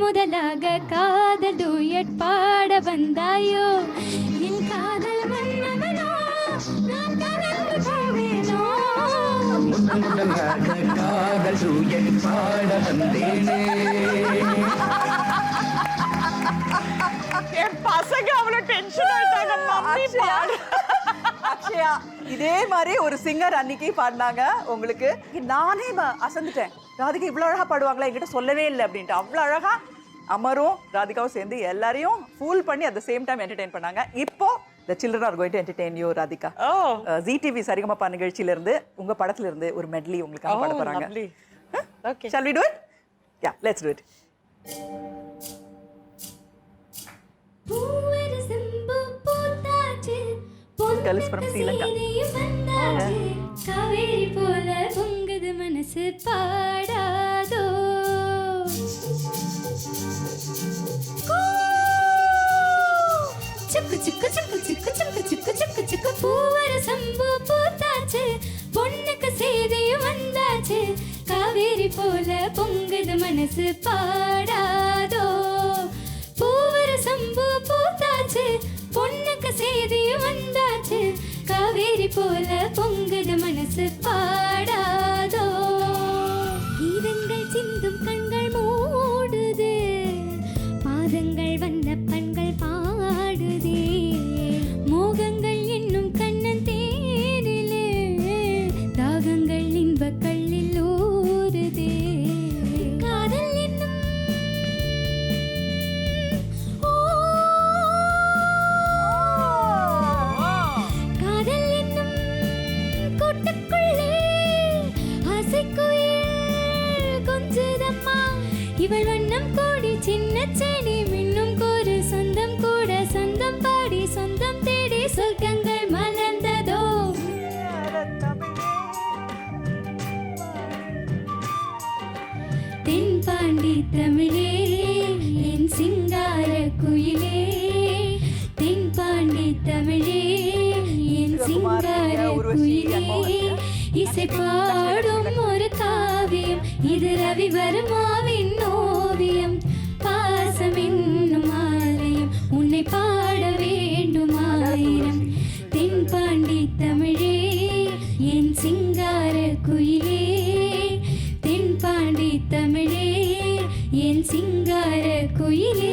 முதலாக காதல் டூயட் பாட வந்தாயோ. என் காதல் மன்னவனோ, நான் கலந்து போவேனோ. முதலாக காதல் டூயட் பாட வந்தேனே. என் பசங்க அவ்வளோ டென்ஷன் ஆயிட்டாங்க. அக்ஷயா, இதே மாதிரி ஒரு சிங்கர் அன்னைக்கு பாடினாங்க உங்களுக்கு. நானே அசந்துட்டேன், ராதிகா இவ்வளோ அழகா பாடுவாங்களா, என்கிட்ட சொல்லவே இல்லை அப்படின்ட்டு. அவ்வளோ அழகா அமரும் ராதிகாவும் சேர்ந்து எல்லாரையும் ஃபூல் பண்ணி at the same time entertain பண்ணாங்க. இப்போ the children are going to entertain you, Radhika. ZTV Sa Re Ga Ma Pa நிகழ்ச்சியில இருந்து உங்க படத்துல இருந்து ஒரு மெட்லி உங்களுக்கு பாட போறாங்க. Okay, shall we do it? Yeah, let's do it. Girls from Sri Lanka. Kaveri போல பொங்குது மனசு பாடாதோ. சுக்கு சுக்கு சுக்கு சுக்கு சுக்கு சுக்கு சுக்கு சுக்கு பூவர சம்பு பூத்தாச்சு, பொண்ணுக்கு செய்தியும் வந்தாச்சு. காவேரி காவேரி போல பொங்குது மனசு பாடாதோ பூவர சம்பு பூத்தாச்சு பொண்ணுக்கு செய்தி வந்தாச்சு காவேரி போல பொங்குது மனசு பாடாதோ கீதங்கள் சிந்தும் கண்கள் மூடுது மாதங்கள் வந்த பண்கள் பாடுதே மோகங்கள் என்னும் கண்ணன் தேனிலே தாகங்கள் இன்ப கள்ளில் ஊறுதே காதல் என்னும் காதல் என்னும் கூட்டுக்குள்ளே ஆசைக்குயில் கொஞ்சதம்மா இவள் வண்ணம் கோடி சின்ன செடி மின்னும் கோரு சொந்தம் கூட சொந்தம் பாடி சொந்தம் தேடி சொர்க்கங்கள் மலர்ந்ததோ தென்பாண்டி தமிழே என் சிங்கார குயிலே தென்பாண்டி தமிழே என் சிங்கார குயிலே இசை பாடும் ஒரு காவியம் இது ரவிவர்மாவின் ஓவியம் பாசம் என்னும் ஆலயம் உன்னை பாட வேண்டும் ஆயிரம் தென்பாண்டி தமிழே என் சிங்கார குயிலே தென்பாண்டி தமிழே என் சிங்கார குயிலே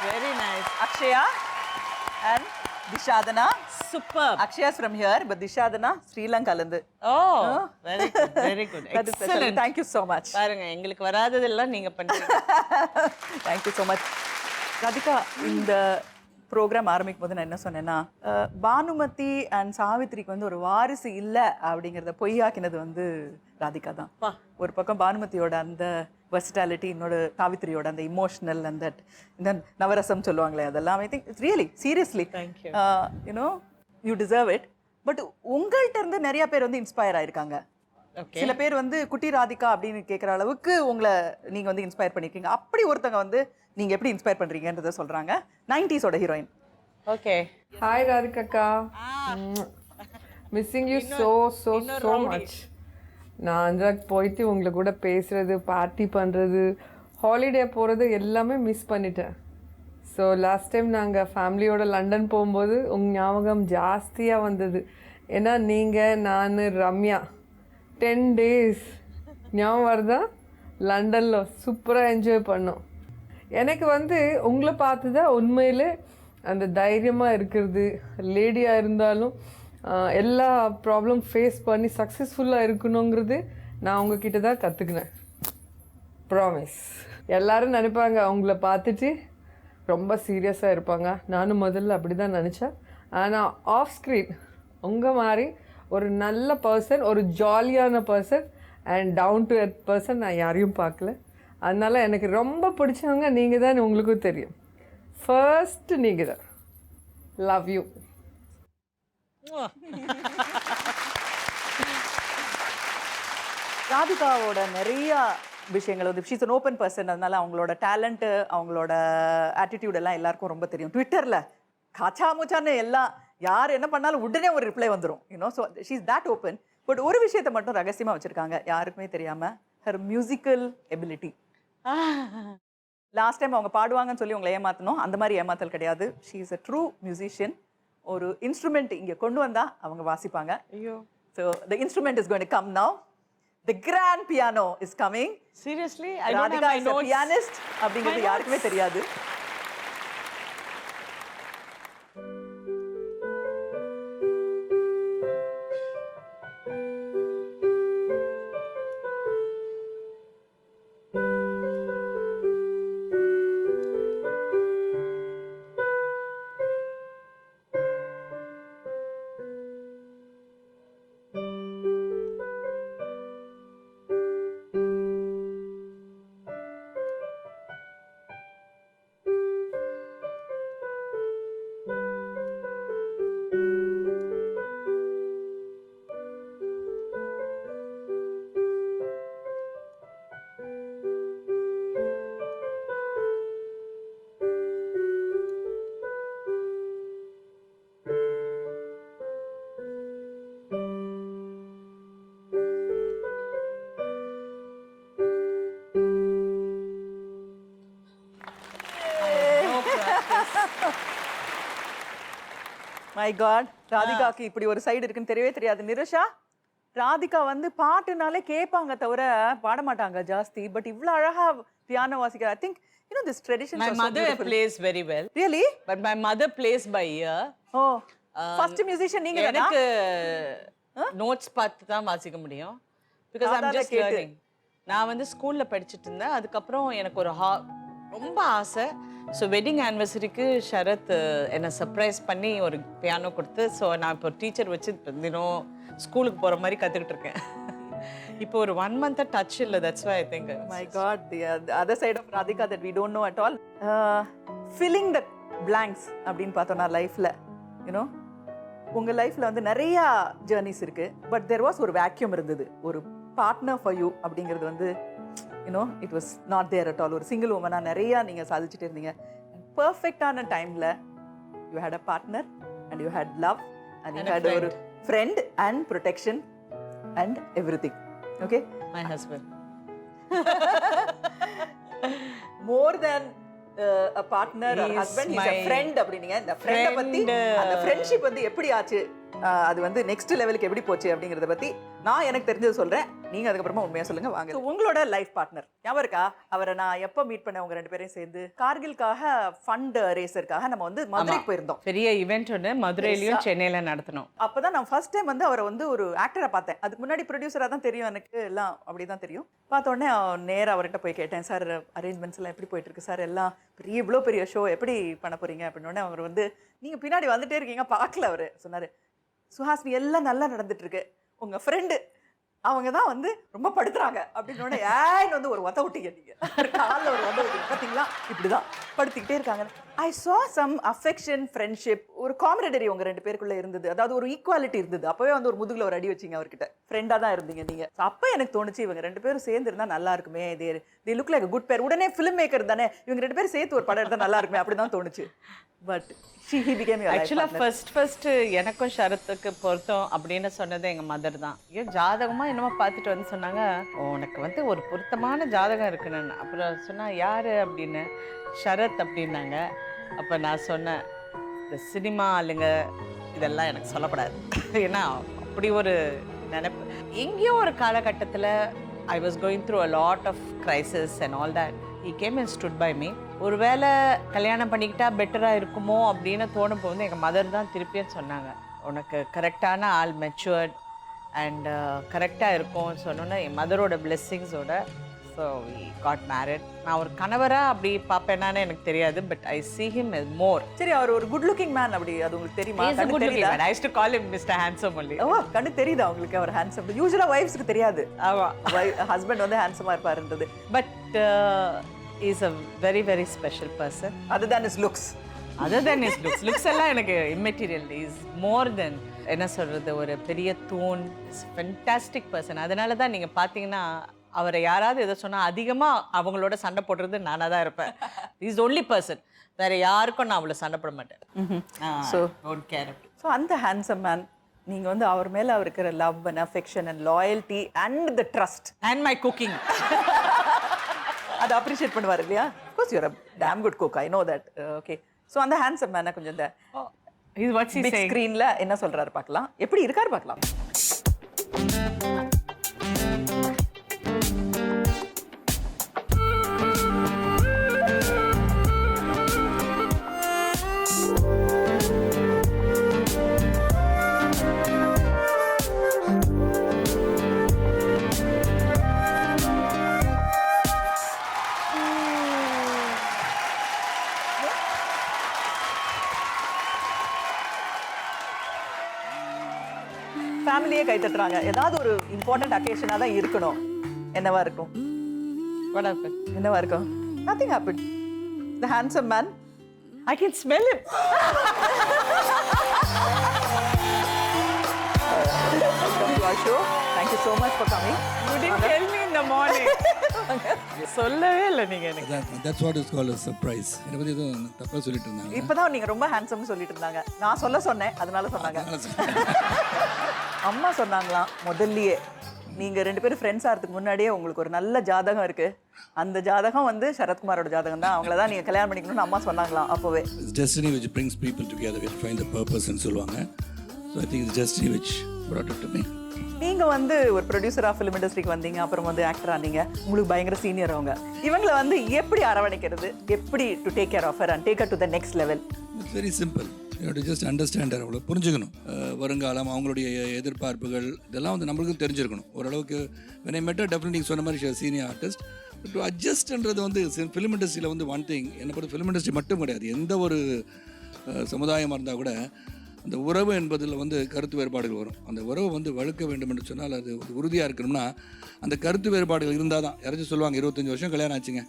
Very nice. Akshaya and Dishadana. Superb. Akshaya's from here, but Dishadana, Sri Lanka. Oh, very good, very good. That is special. Excellent. Thank you so much. பாருங்க எங்களுக்கு வராததெல்லாம் நீங்க பண்றீங்க. Thank you so much. Radhika, இந்த ப்ரோக்ராம் ஆரம்பிக்கும் போது நான் என்ன சொன்னேன்னா பானுமதி அண்ட் சாவித்ரிக்கு வந்து ஒரு வாரிசு இல்லை அப்படிங்கிறத பொய்யாக்கினது வந்து ராதிகா தான். ஒரு பக்கம் பானுமதியோட அந்த வெர்சிட்டாலிட்டி, இன்னொரு சாவித்ரியோட அந்த இமோஷனல் அந்த இந்த நவரசம் சொல்லுவாங்களே அதெல்லாம் I think it's really seriously you know you deserve it. But உங்கள்கிட்ட இருந்து நிறைய பேர் வந்து இன்ஸ்பயர் ஆயிருக்காங்க. சில பேர் வந்து குட்டி ராதிகா அப்படின்னு கேட்குற அளவுக்கு உங்களை நீங்க வந்து இன்ஸ்பயர் பண்ணிருக்கீங்க. அப்படி ஒருத்தங்க வந்து நீங்க எப்படி இன்ஸ்பயர் பண்றீங்கன்றத சொல்றாங்க. 90s heroine. Okay. Hi Radhika. Missing you so much. நான் அன்றாக் போயிட்டு உங்களை கூட பேசுறது, பார்ட்டி பண்ணுறது, ஹாலிடே போகிறது எல்லாமே மிஸ் பண்ணிட்டேன். ஸோ லாஸ்ட் டைம் நாங்கள் ஃபேமிலியோட லண்டன் போகும்போது உங்கள் ஞாபகம் ஜாஸ்தியாக வந்தது. ஏன்னா நீங்கள், நான், ரம்யா 10 days ஞாபகம் வருதா லண்டனில் சூப்பராக என்ஜாய் பண்ணோம். எனக்கு வந்து உங்களை பார்த்து தான் உண்மையில் அந்த தைரியமாக இருக்கிறது, லேடியாக இருந்தாலும் எல்லா ப்ராப்ளம் ஃபேஸ் பண்ணி சக்ஸஸ்ஃபுல்லாக இருக்கணுங்கிறது நான் உங்ககிட்ட தான் கற்றுக்கினேன். ப்ராமிஸ். எல்லோரும் நினைப்பாங்க அவங்கள பார்த்துட்டு ரொம்ப சீரியஸாக இருப்பாங்க. நானும் முதல்ல அப்படி தான் நினச்சேன். ஆனால் ஆஃப் ஸ்க்ரீன் உங்கள் மாதிரி ஒரு நல்ல பர்சன், ஒரு ஜாலியான person and down to earth person நான் யாரையும் பார்க்கல. அதனால் எனக்கு ரொம்ப பிடிச்சவங்க நீங்கள் தான், உங்களுக்கும் தெரியும். ஃபர்ஸ்ட் நீங்கள் தான். Love you. ராதிகாவோட நிறைய விஷயங்கள் வந்து ஷீஸ் அன் ஓப்பன் பர்சன். அதனால அவங்களோட டேலண்ட்டு, அவங்களோட ஆட்டிடியூட் எல்லாம் எல்லாருக்கும் ரொம்ப தெரியும். ட்விட்டரில் காச்சா மூச்சான்னு எல்லாம் யார் என்ன பண்ணாலும் உடனே ஒரு ரிப்ளை வந்துடும். You know, so she is that open. But ஒரு விஷயத்தை மட்டும் ரகசியமாக வச்சுருக்காங்க, யாருக்குமே தெரியாமல். Her musical ability. Last time அவங்க பாடுவாங்கன்னு சொல்லி உங்களை ஏமாற்றணும், அந்த மாதிரி ஏமாத்தல் கிடையாது. She is a true musician. ஒரு இன்ஸ்ட்ருமெண்ட் இங்கே கொண்டு வந்தால் அவங்க வாசிப்பாங்க. So the instrument is going to come now. The grand piano is coming. Seriously? I don't have my notes. Radhika is a pianist. அப்படிங்கிறது யாருக்குமே தெரியாது. மை காட், ராதிகாக்கு இப்படி ஒரு சைடு இருக்குன்னு தெரியவே தெரியாது. நிருஷா, ராதிகா வந்து பாட்டுனாலே கேட்பாங்க தவிர பாட மாட்டாங்க ஜாஸ்தி. பட் இவ்வளவு அழகா பியானோ வாசிக்கிற. I think you know this tradition. My mother plays very well. Really? But my mother plays by ear. Oh. First musician நீங்க தானா? எனக்கு நோட்ஸ் பார்த்து தான் வாசிக்க முடியும். Because I'm just learning. நான் வந்து ஸ்கூல்ல படிச்சிட்டு இருந்தேன். அதுக்கப்புறம் எனக்கு ஒரு ரொம்ப ஆசை. ஸோ வெட்டிங் ஆனிவர்சரிக்கு ஷரத் என்னை சர்ப்ரைஸ் பண்ணி ஒரு பியானோ கொடுத்து, ஸோ நான் இப்போ டீச்சர் வச்சு தினம் ஸ்கூலுக்கு போகிற மாதிரி கற்றுக்கிட்டு இருக்கேன். இப்போ ஒரு 1 month டச் இல்லை. That's why I think. My God, the other side of Radhika that we don't know at all. Filling the blanks அப்படின்னு பார்த்தோம்னா லைஃப்பில் யூனோ உங்கள் லைஃப்பில் வந்து நிறையா ஜேர்னிஸ் இருக்குது. பட் தெர் வாஸ் ஒரு வேக்யூம் இருந்தது. ஒரு பார்ட்னர் ஃபார் யூ அப்படிங்கிறது வந்து you know it was not there at all. ஒரு சிங்கிள் உமனாக நிறையா நீங்கள் சாதிச்சுட்டு இருந்தீங்க. பர்ஃபெக்டான டைமில் you had a partner and you had love and you had ஒரு friend and protection and everything. Okay? My husband. More than a partner or husband, he's a friend அப்படினீங்க. இந்த ஃப்ரெண்ட பத்தி, அந்த ஃப்ரெண்ட்ஷிப் வந்து எப்படி ஆச்சு, அது வந்து நெக்ஸ்ட் லெவலுக்கு எப்படி போச்சு அப்படிங்கறத பத்தி நான் எனக்கு தெரிஞ்சது சொல்றேன். நீங்க அதுக்கு அப்புறமா உண்மையா சொல்லுங்க வாங்க. உங்களோட லைஃப் பார்ட்னர் ஞாபகம் இருக்கா? அவரை நான் எப்போ மீட் பண்ணேன்? உங்க 2 பேரையும் சேர்ந்து கார்கில்காக ஃபண்ட் ரேசர்க்காக நம்ம வந்து மதுரைக்கு போயிருந்தோம். பெரிய ஈவென்ட் ஒன்று மதுரையிலயும் சென்னையில நடத்தணும். அப்பதான் நான் ஃபர்ஸ்ட் டைம் வந்து அவரை வந்து ஒரு ஆக்டரா பார்த்தேன். அதுக்கு முன்னாடி ப்ரொடியூசரா தான் தெரியும் எனக்கு, எல்லாம் அப்படிதான் தெரியும். பார்த்த உடனே நேரா அவர்கிட்ட போய் கேட்டேன், சார் அரேஞ்ச்மெண்ட்ஸ் எல்லாம் எப்படி போயிட்டு இருக்கு சார், எல்லாம் இவ்வளோ பெரிய ஷோ எப்படி பண்ண போறீங்க அப்படின்னு. அவர் வந்து நீங்க பின்னாடி வந்துட்டே இருக்கீங்க பார்க்கல. அவர் சொன்னாரு, சுஹாசினி எல்லாம் நல்லா நடந்துட்டு இருக்கு, உங்க ஃப்ரெண்டு அவங்க தான் வந்து ரொம்ப படுத்துறாங்க அப்படின்னு. ஏன்னு வந்து ஒரு உத விட்டீங்க, நீங்க காலில் ஒரு உத விட்டீங்க பார்த்தீங்களா, இப்படிதான் படுத்திக்கிட்டே இருக்காங்க. ஐ சா சம் அஃபெக்ஷன், ஃப்ரெண்ட்ஷிப், ஒரு காம்ரேடரி உங்க 2 பேருக்குள்ள இருந்தது. அதாவது ஒரு ஈக்குவாலிட்டி இருந்தது. அப்பவே வந்து ஒரு முதுகுல ஒரு அடி வச்சிங்க அவர்கிட்ட. ஃப்ரெண்டா தான் இருந்தீங்க நீங்க. அப்போ எனக்கு தோணுச்சு இவங்க 2 பேரும் சேர்ந்து இருந்தா நல்லா இருக்குமே, தே லுக் லைக் குட் பேர். உடனே ஃபிலிம் மேக்கர் தானே, இவங்க 2 பேரும் சேர்த்து ஒரு படம் எடுத்தா நல்லா இருக்குமே அப்படிதான் தோணுச்சு. But he became your life partner. ஆக்சுவலாக ஃபர்ஸ்ட் எனக்கும் ஷரத்துக்கு பொருத்தம் அப்படின்னு சொன்னது எங்கள் மதர் தான். ஐயோ ஜாதகமாக என்னமோ பார்த்துட்டு வந்து சொன்னாங்க, உனக்கு வந்து ஒரு பொருத்தமான ஜாதகம் இருக்குன்னு. அப்புறம் சொன்னால் யார் அப்படின்னு, ஷரத் அப்படின்னாங்க. அப்போ நான் சொன்னேன், இந்த சினிமா ஆளுங்க இதெல்லாம் எனக்கு சொல்லப்படாது. ஏன்னா அப்படி ஒரு நினைப்பு. எங்கேயோ ஒரு காலகட்டத்தில் I was going through a lot of crisis and all that. He came and stood by me. ஒருவேளை கல்யாணம் பண்ணிக்கிட்டா பெட்டராக இருக்குமோ அப்படின்னு தோணும் போது எங்கள் மதர் தான் திருப்பியும் சொன்னாங்க, உனக்கு கரெக்டான ஆள், மெச்சுவர்ட் அண்ட் கரெக்டாக இருக்கும் சொன்னோன்னே என் மதரோட பிளெஸ்ஸிங்ஸோட ஸோ வி காட் மேரிட். நான் ஒரு கணவராக அப்படி பார்ப்பேனான்னு எனக்கு தெரியாது, but I see him as more. சரி, அவர் ஒரு குட் லுக்கிங் மேன் அப்படி, அது உங்களுக்கு தெரியுமா? He is a good looking man. I used to call him Mr. Handsome only. கண்ணு தெரியுதா உங்களுக்கு அவர் ஹேண்ட்ஸம்? யூசுவலா வைஃப்ஸ்க்கு தெரியாது. ஹஸ்பண்ட் வந்து ஹேண்ட்ஸமா இருப்பாருன்றது. But he is a very very special person. Other than his looks. Looks எல்லாம் எனக்கு immaterial. He is more than என்ன சொல்றது, ஒரு பெரிய தூண். Fantastic person. அதனால தான் நீங்கள் பார்த்தீங்கன்னா அவரை யாராவது எதை சொன்னால் அதிகமாக அவங்களோட சண்டை போடுறது நானாக தான் இருப்பேன். Is only person. வேற யாருக்கும் நான் அவ்வளோ சண்டை போட மாட்டேன். So don't care. ஸோ அந்த ஹேண்ட்ஸம் மேன் நீங்கள் வந்து அவர் மேலே இருக்கிற love and affection and loyalty and the trust and my cooking அதை அப்ரிஷியேட் பண்ணுவார் இல்லையா? Course you're a damn good cook, I know that. Okay, so அந்த ஹேண்ட்ஸம் மேனை கொஞ்சம் இந்த பிக் ஸ்க்ரீனில் என்ன சொல்கிறாரு பார்க்கலாம், எப்படி இருக்காரு பார்க்கலாம். ஃபேமிலியே கை தட்டுறாங்க. ஏதாவது ஒரு இம்பார்ட்டன்ட் அக்கேஷனாக தான் இருக்கணும். என்னவா இருக்கும்? என்னவா இருக்கும்? Nothing happened. The handsome man, I can smell him. Welcome to our show. Thank you so much for coming. You didn't tell me in the morning. சொல்லவே இல்லை நீங்க எனக்கு. That's what is called a surprise. இத பத்தி ஏதோ தப்பா சொல்லிட்டு இருந்தாங்க. இப்பதான் நீங்க ரொம்ப ஹேண்ட்ஸம்னு சொல்லிட்டு இருந்தாங்க. நான் சொன்னேன், அதனால சொன்னாங்க. அம்மா சொன்னாங்களாம் முதல்லயே, நீங்கள் 2 பேரும் ஃப்ரெண்ட்ஸ் ஆகிறதுக்கு முன்னாடியே உங்களுக்கு ஒரு நல்ல ஜாதகம் இருக்குது. அந்த ஜாதகம் வந்து சரத்குமாரோட ஜாதகம் தான். அவங்கள தான் நீங்கள் கல்யாணம் பண்ணிக்கணும்னு அம்மா சொன்னாங்களாம் அப்போவே. Destiny which brings people together, which find the purpose ன்னு சொல்லுவாங்க. So I think it's destiny which brought it to me. நீங்கள் வந்து ஒரு ப்ரொடியூசராக ஃபிலிம் இண்டஸ்ட்ரிக்கு வந்தீங்க, அப்புறம் வந்து ஆக்டர் ஆனீங்க. உங்களுக்கு பயங்கர சீனியர் அவங்க. இவங்களை வந்து எப்படி அரவணைக்கிறது, எப்படி to take care of her and take her to the next level? It's very simple. You to just understand அவங்கள புரிஞ்சுக்கணும். வருங்காலம் அவங்களுடைய எதிர்பார்ப்புகள் இதெல்லாம் வந்து நம்மளுக்கும் தெரிஞ்சிருக்கணும் ஓரளவுக்கு. when I met her, definitely சொன்ன மாதிரி சீனியர் ஆர்டிஸ்ட். டு அட்ஜஸ்ட்ன்றது வந்து ஃபிலிம் இண்டஸ்ட்ரியில் வந்து ஒன் திங், என்னை பொறுத்த ஃபிலிம் இண்டஸ்ட்ரி மட்டும் கிடையாது, எந்த ஒரு சமுதாயமாக இருந்தால் கூட அந்த உறவு என்பதில் வந்து கருத்து வேறுபாடுகள் வரும். அந்த உறவு வந்து வழுக்க வேண்டும் என்று சொன்னால் அது உறுதியாக இருக்கணும்னா அந்த கருத்து வேறுபாடுகள் இருந்தால் தான். யாராச்சும் சொல்லுவாங்க 25 வருஷம் கல்யாணம் ஆச்சுங்க,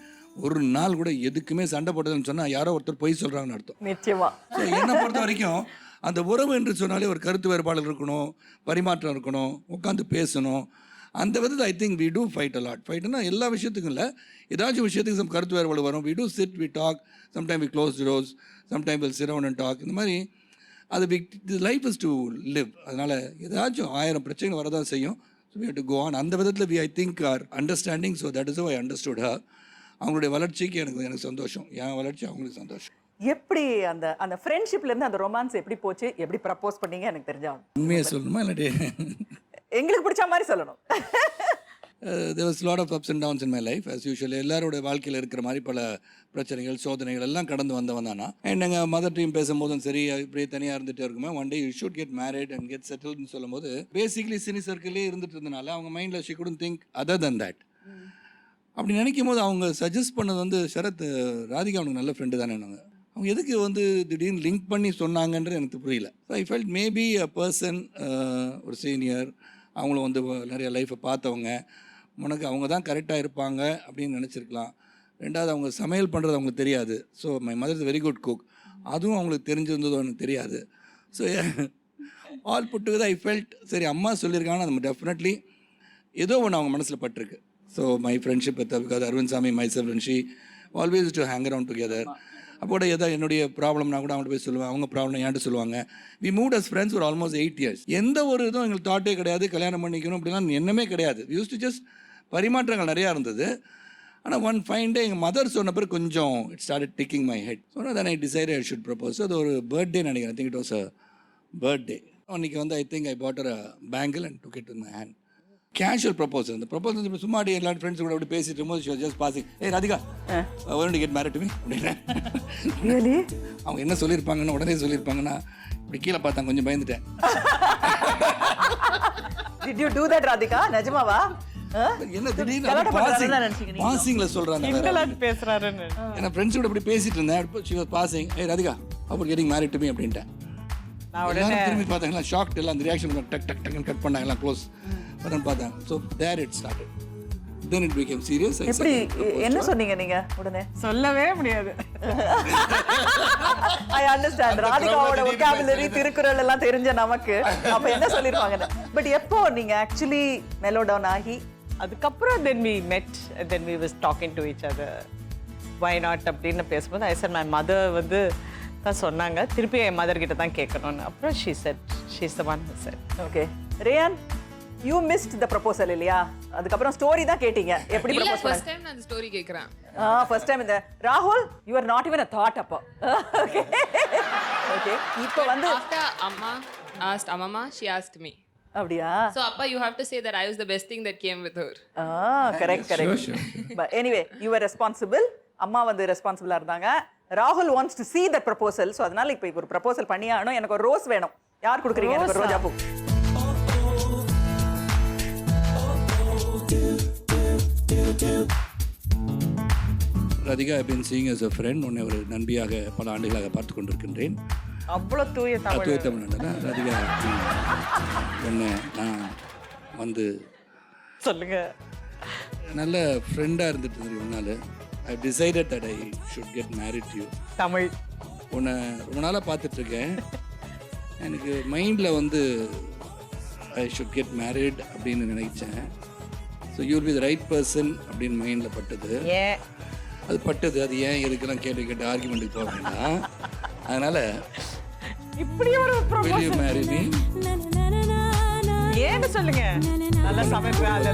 ஒரு நாள் கூட எதுக்குமே சண்டை போட்டதுன்னு சொன்னால் யாரோ ஒருத்தர் பொய் சொல்கிறாங்கன்னு அர்த்தம். நிச்சயமாக. ஸோ என்னை பொறுத்த வரைக்கும் அந்த உறவு என்று சொன்னாலே ஒரு கருத்து வேறுபாடுகள் இருக்கணும், பரிமாற்றம் இருக்கணும், உட்காந்து பேசணும். அந்த விதத்தில் I think we do fight a lot. ஃபைட்னா எல்லா விஷயத்துக்கும் இல்லை, ஏதாச்சும் விஷயத்துக்கு சம் கருத்து வேறுபாடு வரும். We do sit, we talk, sometime we close doors, sometime will sit down and talk. இந்த மாதிரி அது லைஃப் இஸ் டு லிவ். அதனால் ஏதாச்சும் 1000 பிரச்சனைகள் வரதான் செய்யும். So we have to go on. அந்த விதத்தில் we I think are understanding. So that is I understood her. அவங்களுடைய வளர்ச்சிக்கு எனக்கு சந்தோஷம், என் வளர்ச்சி அவங்களுக்கு சந்தோஷம். எப்படி அந்த அந்த ஃப்ரெண்ட்ஷிப்லேருந்து அந்த ரொமான்ஸ் எப்படி போச்சு, எப்படி ப்ரப்போஸ் பண்ணீங்க எனக்கு தெரிஞ்சாகும். உண்மையை சொல்லணுமா இல்லாட்டி எங்களுக்கு பிடிச்ச மாதிரி சொல்லணும். there was a lot of ups and downs in my life as usual. எல்லாரோட வாழ்க்கையில் இருக்கிற மாதிரி பல பிரச்சனைகள் சோதனைகள் எல்லாம் கடந்து வந்தவன் தானா. அண்ட் எங்கள் மதர் டீம் பேசும்போதும் சரி, இப்படியே தனியாக இருந்துகிட்டே இருக்குமே, one day you should get married and get செட்டில்னு சொல்லும்போது பேசிக்லி சினி சர்க்கிளே இருந்துட்டு இருந்தனால அவங்க மைண்டில் she couldn't think other than that. அப்படி நினைக்கும் போது அவங்க சஜஸ்ட் பண்ணது வந்து சரத், ராதிகா அவனுக்கு நல்ல ஃப்ரெண்டு தானே. அவங்க எதுக்கு வந்து திடீர்னு லிங்க் பண்ணி சொன்னாங்கன்றது எனக்கு புரியல. So I felt maybe a person, ஒரு சீனியர், அவங்களும் வந்து நிறைய லைஃப்பை பார்த்தவங்க, உனக்கு அவங்க தான் கரெக்டாக இருப்பாங்க அப்படின்னு நினச்சிருக்கலாம். ரெண்டாவது அவங்க சமையல் பண்ணுறது அவங்களுக்கு தெரியாது. So my mother is very good cook, அதுவும் அவங்களுக்கு தெரிஞ்சிருந்ததோ எனக்கு தெரியாது. So all put together I felt சரி அம்மா சொல்லியிருக்காங்கன்னா நம்ம டெஃபினெட்லி ஏதோ ஒன்று அவங்க மனசில் பட்டிருக்கு. So my friendship with Aravind Swamy, myself and she always to hang around together. அப்போட ஏதாவது என்னுடைய ப்ராப்ளம்னா கூட அவங்கள்ட்ட போய் சொல்லுவேன், அவங்க ப்ராப்ளம் ஏன்ட்டு சொல்லுவாங்க. வி மூவ்ட் அஸ் ஃப்ரெண்ட்ஸ் ஒரு ஆல்மோஸ்ட் 8 years. எந்த ஒரு இதுவும் எங்களுக்கு தாட்டே கிடையாது, கல்யாணம் பண்ணிக்கணும் அப்படிலாம் எண்ணமே கிடையாது. யூஸ் டு ஜஸ்ட் பரிமாற்றங்கள் நிறையா இருந்தது. ஆனால் ஒன் ஃபைன் டே எங்கள் மதர் சொன்ன பிறகு கொஞ்சம் it started ticking my head. So then I decided I should propose. அது ஒரு பர்த்டே நினைக்கிறேன். I think it was a birthday. அன்றைக்கி வந்து I think I bought a bangle and took it in my hand. Casual proposal. அந்த proposal சும்மா எல்லா friends கூட அப்படி பேசிட்டு இருக்கும்போது ஷி வாஸ் ஜஸ்ட் பாசிங், ஏய் Radhika want to get married to me அப்படின்னு. அவங்க என்ன சொல்லியிருப்பாங்கன்னு உடனே சொல்லியிருப்பாங்கன்னா இப்படி கீழே பார்த்தாங்க, கொஞ்சம் பயந்துட்டேன். Did you do that Radhika? நிஜமாவா? என்ன திடீர்னு பாசிங்ல சொல்றாங்க, பேசுறாருன்னு. ஏன்னா ஃப்ரெண்ட்ஸ் கூட இப்படி பேசிட்டு இருந்தேன். ஷி வாஸ் பாசிங், ஏய் Radhika about getting married to me அப்படின்ட்டேன். எல்லாரும் திரும்பி பார்த்தாங்களா, ஷாக்ட், எல்லாம் அந்த ரியாக்ஷன் டக் டக் டக்குன்னு கட் பண்ணாங்க, எல்லாம் க்ளோஸ் பண்ணு பார்த்தாங்க. So there it started. Then it became serious. எப்படி என்ன சொன்னீங்க நீங்க? உடனே சொல்லவே முடியாது. I understand. ராதிகாவோட vocabulary, திருக்குறள் எல்லாம் தெரிஞ்ச நமக்கு அப்ப என்ன சொல்லிருப்பாங்க. பட் எப்போ நீங்க ஆக்சுவலி மெலோ டவுன் ஆகி அதுக்கப்புறம் then we met and then we was talking to each other, why not அப்படின்னு பேசும்போது I said my mother வந்து தான் சொன்னாங்க, திருப்பி என் மதர் கிட்ட தான் கேட்கணும்னு. அப்புறம் she said she's the one who said. Okay, rayon, you missed the proposal இல்லையா? அதுக்கப்புறம் ஸ்டோரி தான் கேட்டீங்க, எப்படி ப்ரப்போஸ் பண்ணாங்க? ஃபர்ஸ்ட் டைம் நான் அந்த ஸ்டோரி கேக்குறேன். First time. இந்த ராகுல், you are not even a thought அப்போ. Okay, okay. இப்போ வந்து after amma asked amma, she asked me. அப்படியா? So appa, you have to say that I was the best thing that came with her. Correct, correct. But anyway, you were responsible. அம்மா வந்து ரெஸ்பான்சிபிளா இருந்தாங்க. ராகுல் wants to see that proposal. So அதனால இப்போ ஒரு proposal பண்ணியே ஆகணும். எனக்கு ஒரு ரோஸ் வேணும். யார் கொடுக்குறீங்க? எனக்கு ஒரு ரோஜா பூ. Radhika, I been seeing as a friend. உன்னை ஒரு நண்பியாக பல ஆண்டுகளாக பார்த்து கொண்டிருக்கின்றேன். அவ்வளோ தூய தமிழ் ராதிகா, உன்னை நான் வந்து சொல்லுங்க நல்ல ஃப்ரெண்டாக இருந்துட்டு இருந்தேன். உன்னால I decided that I should get married to you. Tamil உன்னை ரொம்ப நாளாக பார்த்துட்ருக்கேன். எனக்கு மைண்டில் வந்து ஐ ஷுட் கெட் மேரிட் அப்படின்னு நினைச்சேன். So you will be the right person அப்படின்னு மைண்டில் பட்டது. அது பட்டது. அது ஏன் எதுக்கெல்லாம் கேட்டு ஆர்குமெண்ட்டுக்கு போக வேண்டாம். அதனால் இப்படி ஒரு will you marry me? ஏன்னு சொல்லுங்க. நல்லா சமைப்பேன்.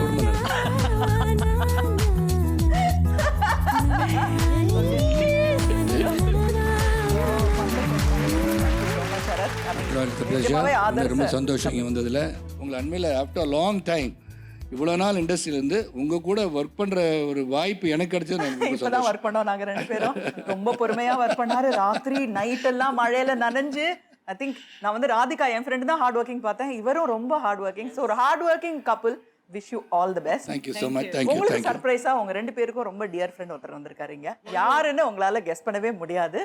ரொம்ப சந்தோஷம் இங்கே வந்ததில். உங்களை அண்மையில் ஆஃப்டர் லாங் டைம் இவ்வளோ நாள் இண்டஸ்ட்ரியிலேருந்து உங்கள் கூட ஒர்க் பண்ணுற ஒரு வாய்ப்பு எனக்கு கிடைச்சது. இப்போதான் ஒர்க் பண்ணோம் நாங்கள் 2 பேரும். ரொம்ப பொறுமையாக ஒர்க் பண்ணாரு. ராத்திரி நைட் எல்லாம் மழையில நனைஞ்சு. ஐ திங்க் நான் வந்து ராதிகா என் ஃப்ரெண்டு தான் ஹார்ட் ஒர்க்கிங் பார்த்தேன். இவரும் ரொம்ப ஹார்ட் ஒர்க்கிங். ஸோ ஒரு hard working couple. Wish you all the best. Thank you so much. Thank you. உங்களுக்கு சர்ப்ரைஸா உங்க 2 பேருக்கும் ரொம்ப டியர் ஃப்ரெண்ட் ஒருத்தர் வந்திருக்காருங்க. யாருன்னு உங்களால கெஸ் பண்ணவே முடியாது.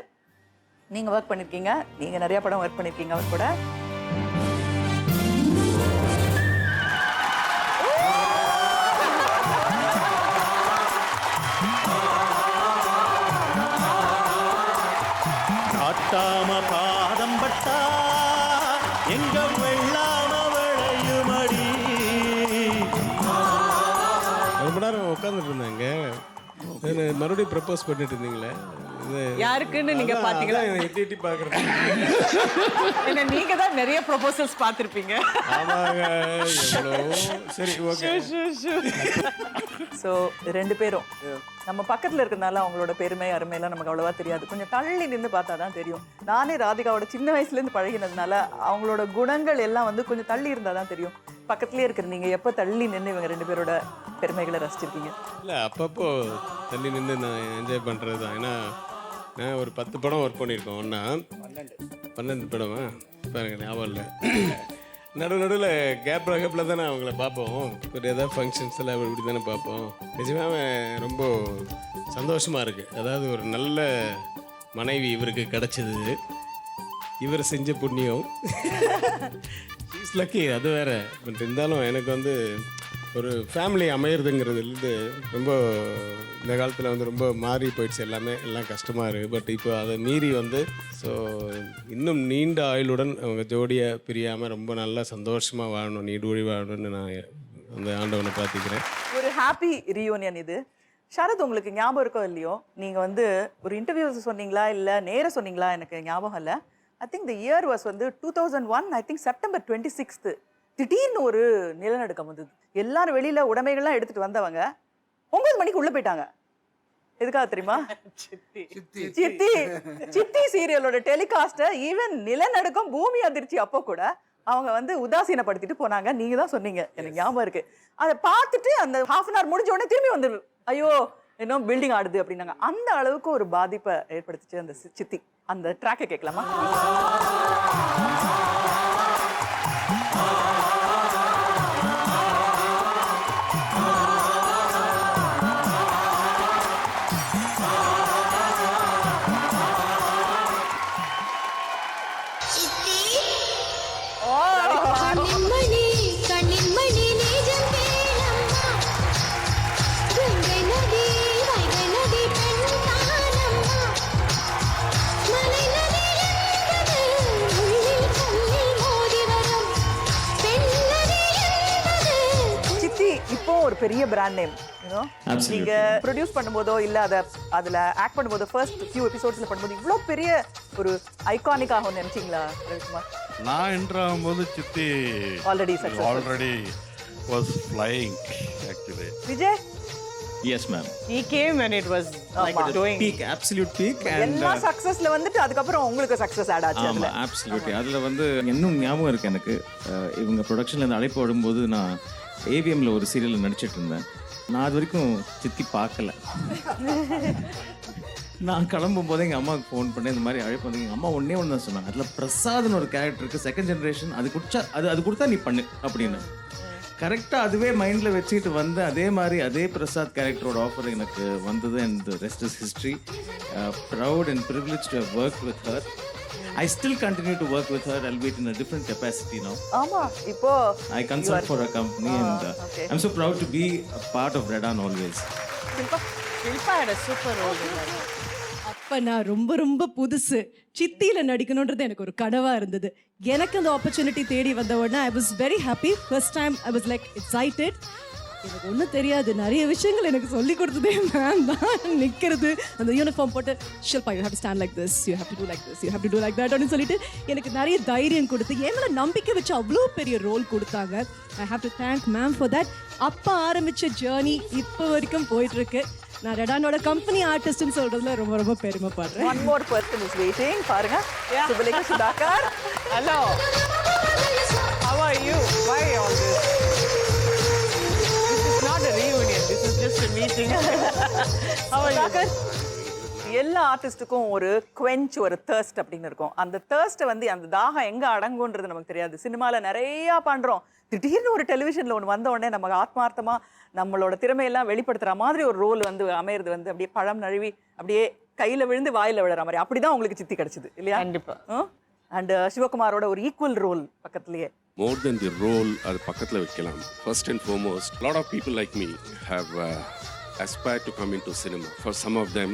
நீங்க ஒர்க் பண்ணிருக்கீங்க, நீங்க நிறைய படம் ஒர்க் பண்ணிருக்கீங்க அவர் கூட. காட்டாம பாதம் பட்டா எங்க வெள்ளாம விளையுமடி. ரொம்ப நேரம் உட்காந்துட்டு இருந்தாங்க. மறுபடியும் ப்ரப்போஸ் பண்ணிட்டு இருந்தீங்களே, யாருக்குன்னு நீங்க பாத்தீங்களா? எட்டி பாக்குறேன். என்ன நீங்க தான் நிறைய ப்ரொபோசல்ஸ் பார்த்திருப்பீங்க. ஆமாங்க, எவ்வளோ. சரி, ஓகே. ஸோ 2 பேரும் நம்ம பக்கத்தில் இருக்கிறதுனால அவங்களோட பெருமை அருமையெல்லாம் நமக்கு அவ்வளோவா தெரியாது. கொஞ்சம் தள்ளி நின்று பார்த்தா தான் தெரியும். நானே ராதிகாவோட சின்ன வயசுலேருந்து பழகினதுனால அவங்களோட குணங்கள் எல்லாம் வந்து கொஞ்சம் தள்ளி இருந்தால் தான் தெரியும். பக்கத்துலேயே இருக்கிற நீங்கள் எப்போ தள்ளி நின்று இவங்க 2 பேரோட பெருமைகளை ரசிச்சிருக்கீங்க? இல்லை, அப்பப்போ தள்ளி நின்று நான் என்ஜாய் பண்ணுறது தான். ஏன்னா நான் ஒரு 10 படம் ஒர்க் பண்ணியிருக்கோம். ஒன்றா 12 படமா பாருங்க, ஞாபகம் இல்லை. நடுவில் கேப்பில் தானே அவங்கள பார்ப்போம். ஒரு ஏதாவது ஃபங்க்ஷன்ஸில் இப்படி தானே பார்ப்போம். நிஜமாக ரொம்ப சந்தோஷமாக இருக்குது. அதாவது ஒரு நல்ல மனைவி இவருக்கு கிடச்சிது. இவர் செஞ்ச புண்ணியம். இஸ் லக்கி, அது வேறு. பட் இருந்தாலும் எனக்கு வந்து ஒரு ஃபேமிலி அமையிறதுங்கிறதுலேருந்து ரொம்ப இந்த காலத்தில் வந்து ரொம்ப மாறி போயிடுச்சு. எல்லாம் கஷ்டமாக இருக்குது. பட் இப்போ அதை மீறி வந்து ஸோ இன்னும் நீண்ட ஆயுளுடன் அவங்க ஜோடியை பிரியாமல் ரொம்ப நல்லா சந்தோஷமாக வாழணும், நீடூழி வாழணும்னு நான் அந்த ஆண்டவனை பார்த்துக்கிறேன். ஒரு ஹாப்பி ரீயூனியன் இது. ஷரத், உங்களுக்கு ஞாபகம் இருக்கோ இல்லையோ, நீங்கள் வந்து ஒரு இன்டர்வியூஸ் சொன்னீங்களா இல்லை நேராக சொன்னீங்களா எனக்கு ஞாபகம் இல்லை. I think the year was வந்து 2001. I think September 26. திடீர்னு ஒரு நிலநடுக்கம் வந்தது. எல்லாரும் வெளியில் உடைமைகள்லாம் எடுத்துகிட்டு வந்தவங்க 9 மணிக்கு உள்ளே போயிட்டாங்க. எதுக்காக தெரியுமா? சித்தி சீரியலோட டெலிகாஸ்ட்டை ஈவன் நிலநடுக்கம் பூமி அதிர்ச்சி அப்போ கூட அவங்க வந்து உதாசீனப்படுத்திட்டு போனாங்க. நீங்க தான் சொன்னீங்க, எனக்கு ஞாபகம் இருக்கு. அதை பார்த்துட்டு அந்த ½ அன் ஹவர் முடிஞ்ச உடனே திரும்பி வந்துடு, ஐயோ இன்னும் பில்டிங் ஆடுது அப்படின்னாங்க. அந்த அளவுக்கு ஒரு பாதிப்பை ஏற்படுத்திச்சு அந்த சித்தி. அந்த ட்ராக்கை கேட்கலாமா? ஒரு பெரிய பிராண்ட் நேம். நீங்க ப்ரொடியூஸ் பண்ணும்போதோ இல்ல அதுல ஆக்ட் பண்ணும்போது ஃபர்ஸ்ட் ஃபியூ எபிசோட்ஸ்ல பண்ணும்போது இவ்வளோ பெரிய ஒரு ஐகானிக் ஆகும் நினைச்சீங்களா ரவிக்குமார்? நான் என்ட்ரு ஆகும்போது சித்தி already was flying actually. Vijay? Yes, ma'am. He came when it was like doing peak, absolute peak. எல்லா சக்சஸ்ல வந்துட்டு அதுக்கப்புறம் உங்களுக்கு சக்சஸ் ஆட் ஆச்சு அதுல. ஆமா, absolutely. அதுல வந்து இன்னும் ஞாபகம் இருக்கு எனக்கு. இவங்க ப்ரொடக்ஷன்ல இருந்து அழைப்பு வரும்போது நான் ஏவிஎம்ல ஒரு சீரியலில் நடிச்சிட்டு இருந்தேன். நான் அது வரைக்கும் சித்தி பார்க்கல. நான் கிளம்பும் போது எங்கள் அம்மாவுக்கு ஃபோன் பண்ணேன், இந்த மாதிரி அழைப்பு வந்து எங்கள் அம்மா ஒன்றே ஒன்று தான் சொன்னாங்க. அதில் பிரசாத்னு ஒரு கேரக்டருக்கு செகண்ட் ஜென்ரேஷன், அது கொடுத்தா நீ பண்ணு அப்படின்னு. கரெக்டாக அதுவே மைண்டில் வச்சுக்கிட்டு வந்து அதே மாதிரி அதே பிரசாத் கேரக்டரோட ஆஃபர் எனக்கு வந்தது. And rest is history. Proud and privilege to have work with her. I still continue to work with her, albeit in a different capacity now. ஆமா, இப்போ I consult for a company and okay. I'm so proud to be a part of Redan always. Shilpa had a super role in that. அப்ப நான் ரொம்ப புதுசு சித்தியில நடிக்கணும்ன்றது எனக்கு ஒரு கனவா இருந்தது. எனக்கு அந்த ஆப்பர்ச்சுனிட்டி தேடி வந்த உடனே I was very happy. First time I was like excited. எனக்கு ஒன்றும் தெரியாது, நிறைய விஷயங்கள் எனக்கு சொல்லி கொடுத்ததே மேம் தான். நிற்கிறது அந்த யூனிஃபார்ம் போட்டு Shilpa you have to stand like this, you have to do like this, you have to do like that அப்படின்னு சொல்லிட்டு எனக்கு நிறைய தைரியம் கொடுத்து என் மேலே நம்பிக்கை வச்சு அவ்வளோ பெரிய ரோல் கொடுத்தாங்க. ஐ have to thank ma'am for that. அப்போ ஆரம்பித்த ஜேர்னி இப்போ வரைக்கும் போயிட்டுருக்கு. நான் ரெடானோட கம்பெனி ஆர்டிஸ்ட்னு சொல்கிறதுல ரொம்ப ரொம்ப பெருமைப்படுறேன். One more person is waiting. பாருங்க, Subhalekha Sudhakar. Hello, how are you? Why all this? This is not a reunion, this is just a meeting. How are you? எல்லா ஆர்டிஸ்ட்டுக்கும் ஒரு குவென்ச், ஒரு தேர்ஸ்ட் அப்படின்னு இருக்கும். அந்த தேர்ஸ்ட்டை வந்து அந்த தாகம் எங்கே அடங்குன்றது நமக்கு தெரியாது. சினிமாவில் நிறையா பண்ணுறோம், திடீர்னு ஒரு டெலிவிஷனில் ஒன்று வந்த உடனே நமக்கு ஆத்மார்த்தமாக நம்மளோட திறமையெல்லாம் வெளிப்படுத்துகிற மாதிரி ஒரு ரோல் வந்து அமையிறது வந்து அப்படியே பழம் நழுவி அப்படியே கையில் விழுந்து வாயில் விழுற மாதிரி. அப்படி தான் உங்களுக்கு சித்தி கிடச்சிது இல்லையா? கண்டிப்பாக. அண்ட் சிவகுமாரோட ஒரு ஈக்குவல் ரோல் பக்கத்துலேயே. More than the role, அது பக்கத்தில் வைக்கலாம். First and foremost, a lot of people like me have aspired to come into cinema. For some of them,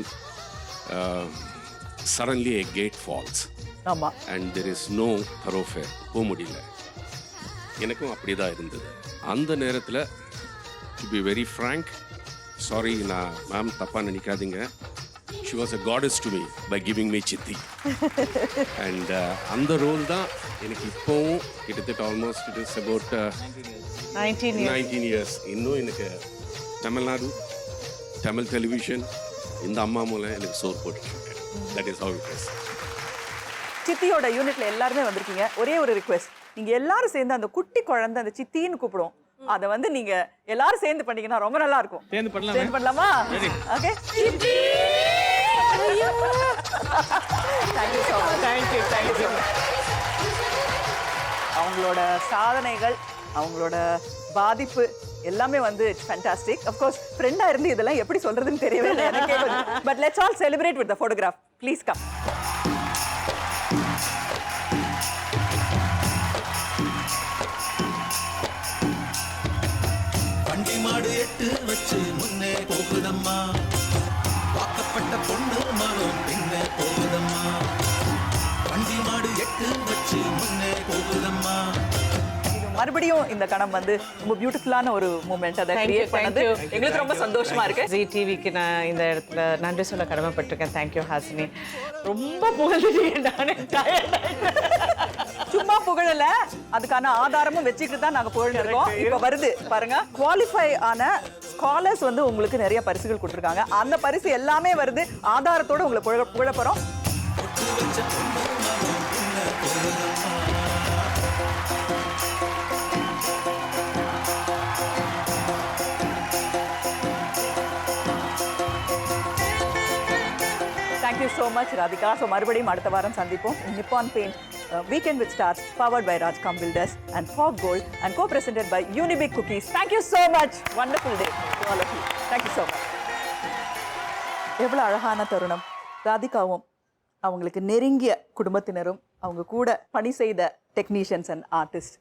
suddenly a gate falls. ஆமாம். And there is no thoroughfare. போக முடியல. எனக்கும் அப்படி தான் இருந்தது. அந்த நேரத்தில் to be very frank, sorry, நான் மேம் தப்பாக நினைக்காதீங்க, she was a goddess to me by giving me சித்தி. And அந்த ரோல் தான் எனக்கு இப்போவும் கிட்டத்தட்ட almost it is about 19 years. இன்னும் எனக்கு தமிழ்நாடு, தமிழ் டெலிவிஷன், இந்த அம்மா மூலம் எனக்கு சோறு போட்டுருக்கேன். That is how it is. சித்தியோட யூனிட்ல எல்லாருமே வந்திருக்கீங்க. ஒரே ஒரு ரிக்வெஸ்ட், நீங்க எல்லாரும் சேர்ந்து அந்த குட்டி குழந்தை அந்த சித்தின்னு கூப்பிடும், அதை வந்து நீங்க எல்லாரும் சேர்ந்து பண்ணீங்கன்னா ரொம்ப நல்லா இருக்கும். சேர்ந்து பண்ணலாமா? சேர்ந்து பண்ணலாமா? ஓகே. சித்தி Thank you so much. Thank you so much. அவங்களோட சாதனைகள், அவங்களோட பாதிப்பு எல்லாமே வந்து இட்ஸ் ஃபேண்டாஸ்டிக். அஃப்கோர்ஸ் ஃப்ரெண்டாக இருந்து இதெல்லாம் எப்படி சொல்றதுன்னு தெரியவே இல்லை எனக்கே. But let's all celebrate with the photograph. Please come. வண்டி மாடு எட்டு வச்சு முன்னே போகுதம்மா, வாக்கப்பட்ட பொண்ணு மரம் பின்னே போகுதம்மா, வண்டி மாடு எட்டு வச்சு முன்னே போகுதம்மா. மறுபடியும் இந்த கணம் வந்து ரொம்ப பியூட்டிஃபுல்லான ஒரு மூமெண்ட் அதை கிரியேட் பண்ணது எங்களுக்கு ரொம்ப சந்தோஷமா இருக்கு. ஜி டிவிக்கு நான் இந்த இடத்துல நன்றி சொல்ல கடமைப்பட்டிருக்கேன். தேங்க்யூ ஹாசினி. ரொம்ப புகழ்ந்துட்டீங்க. நானே சும்மா புகழல, அதுக்கான ஆதாரமும் வச்சுக்கிட்டு தான் நாங்க புகழ்ந்துருக்கோம். இப்போ வருது பாருங்க, குவாலிஃபை ஆன ஸ்காலர்ஸ் வந்து உங்களுக்கு நிறைய பரிசுகள் கொடுத்துருக்காங்க. அந்த பரிசு எல்லாமே வருது, ஆதாரத்தோட உங்களை புகழ போறோம். Thank you so much, Radhika. So, மறுபடியும் அடுத்த வாரம் சந்திப்போம். Nippon Paint Weekend with Stars, powered by Rajcom Builders and Fog Gold and co-presented by Unibic Cookies. Thank you so much. Wonderful day to all of you. Thank you so much. எவ்வளவு அழகான தருணம். ராதிகாவும் அவங்களுக்கு நெருங்கிய குடும்பத்தினரும் அவங்க கூட பணி செய்த டெக்னீஷியன்ஸ் அண்ட் ஆர்டிஸ்ட்.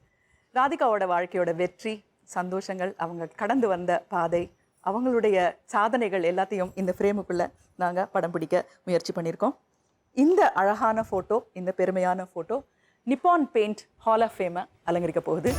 ராதிகாவோட வாழ்க்கையோட வெற்றி, சந்தோஷங்கள், அவங்க கடந்து வந்த பாதை, அவங்களுடைய சாதனைகள் எல்லாத்தையும் இந்த ஃப்ரேமுக்குள்ளே நாங்கள் படம் பிடிக்க முயற்சி பண்ணியிருக்கோம். இந்த அழகான ஃபோட்டோ, இந்த பெருமையான photo Nippon paint hall of ஃபேமை அலங்கரிக்க போகுது.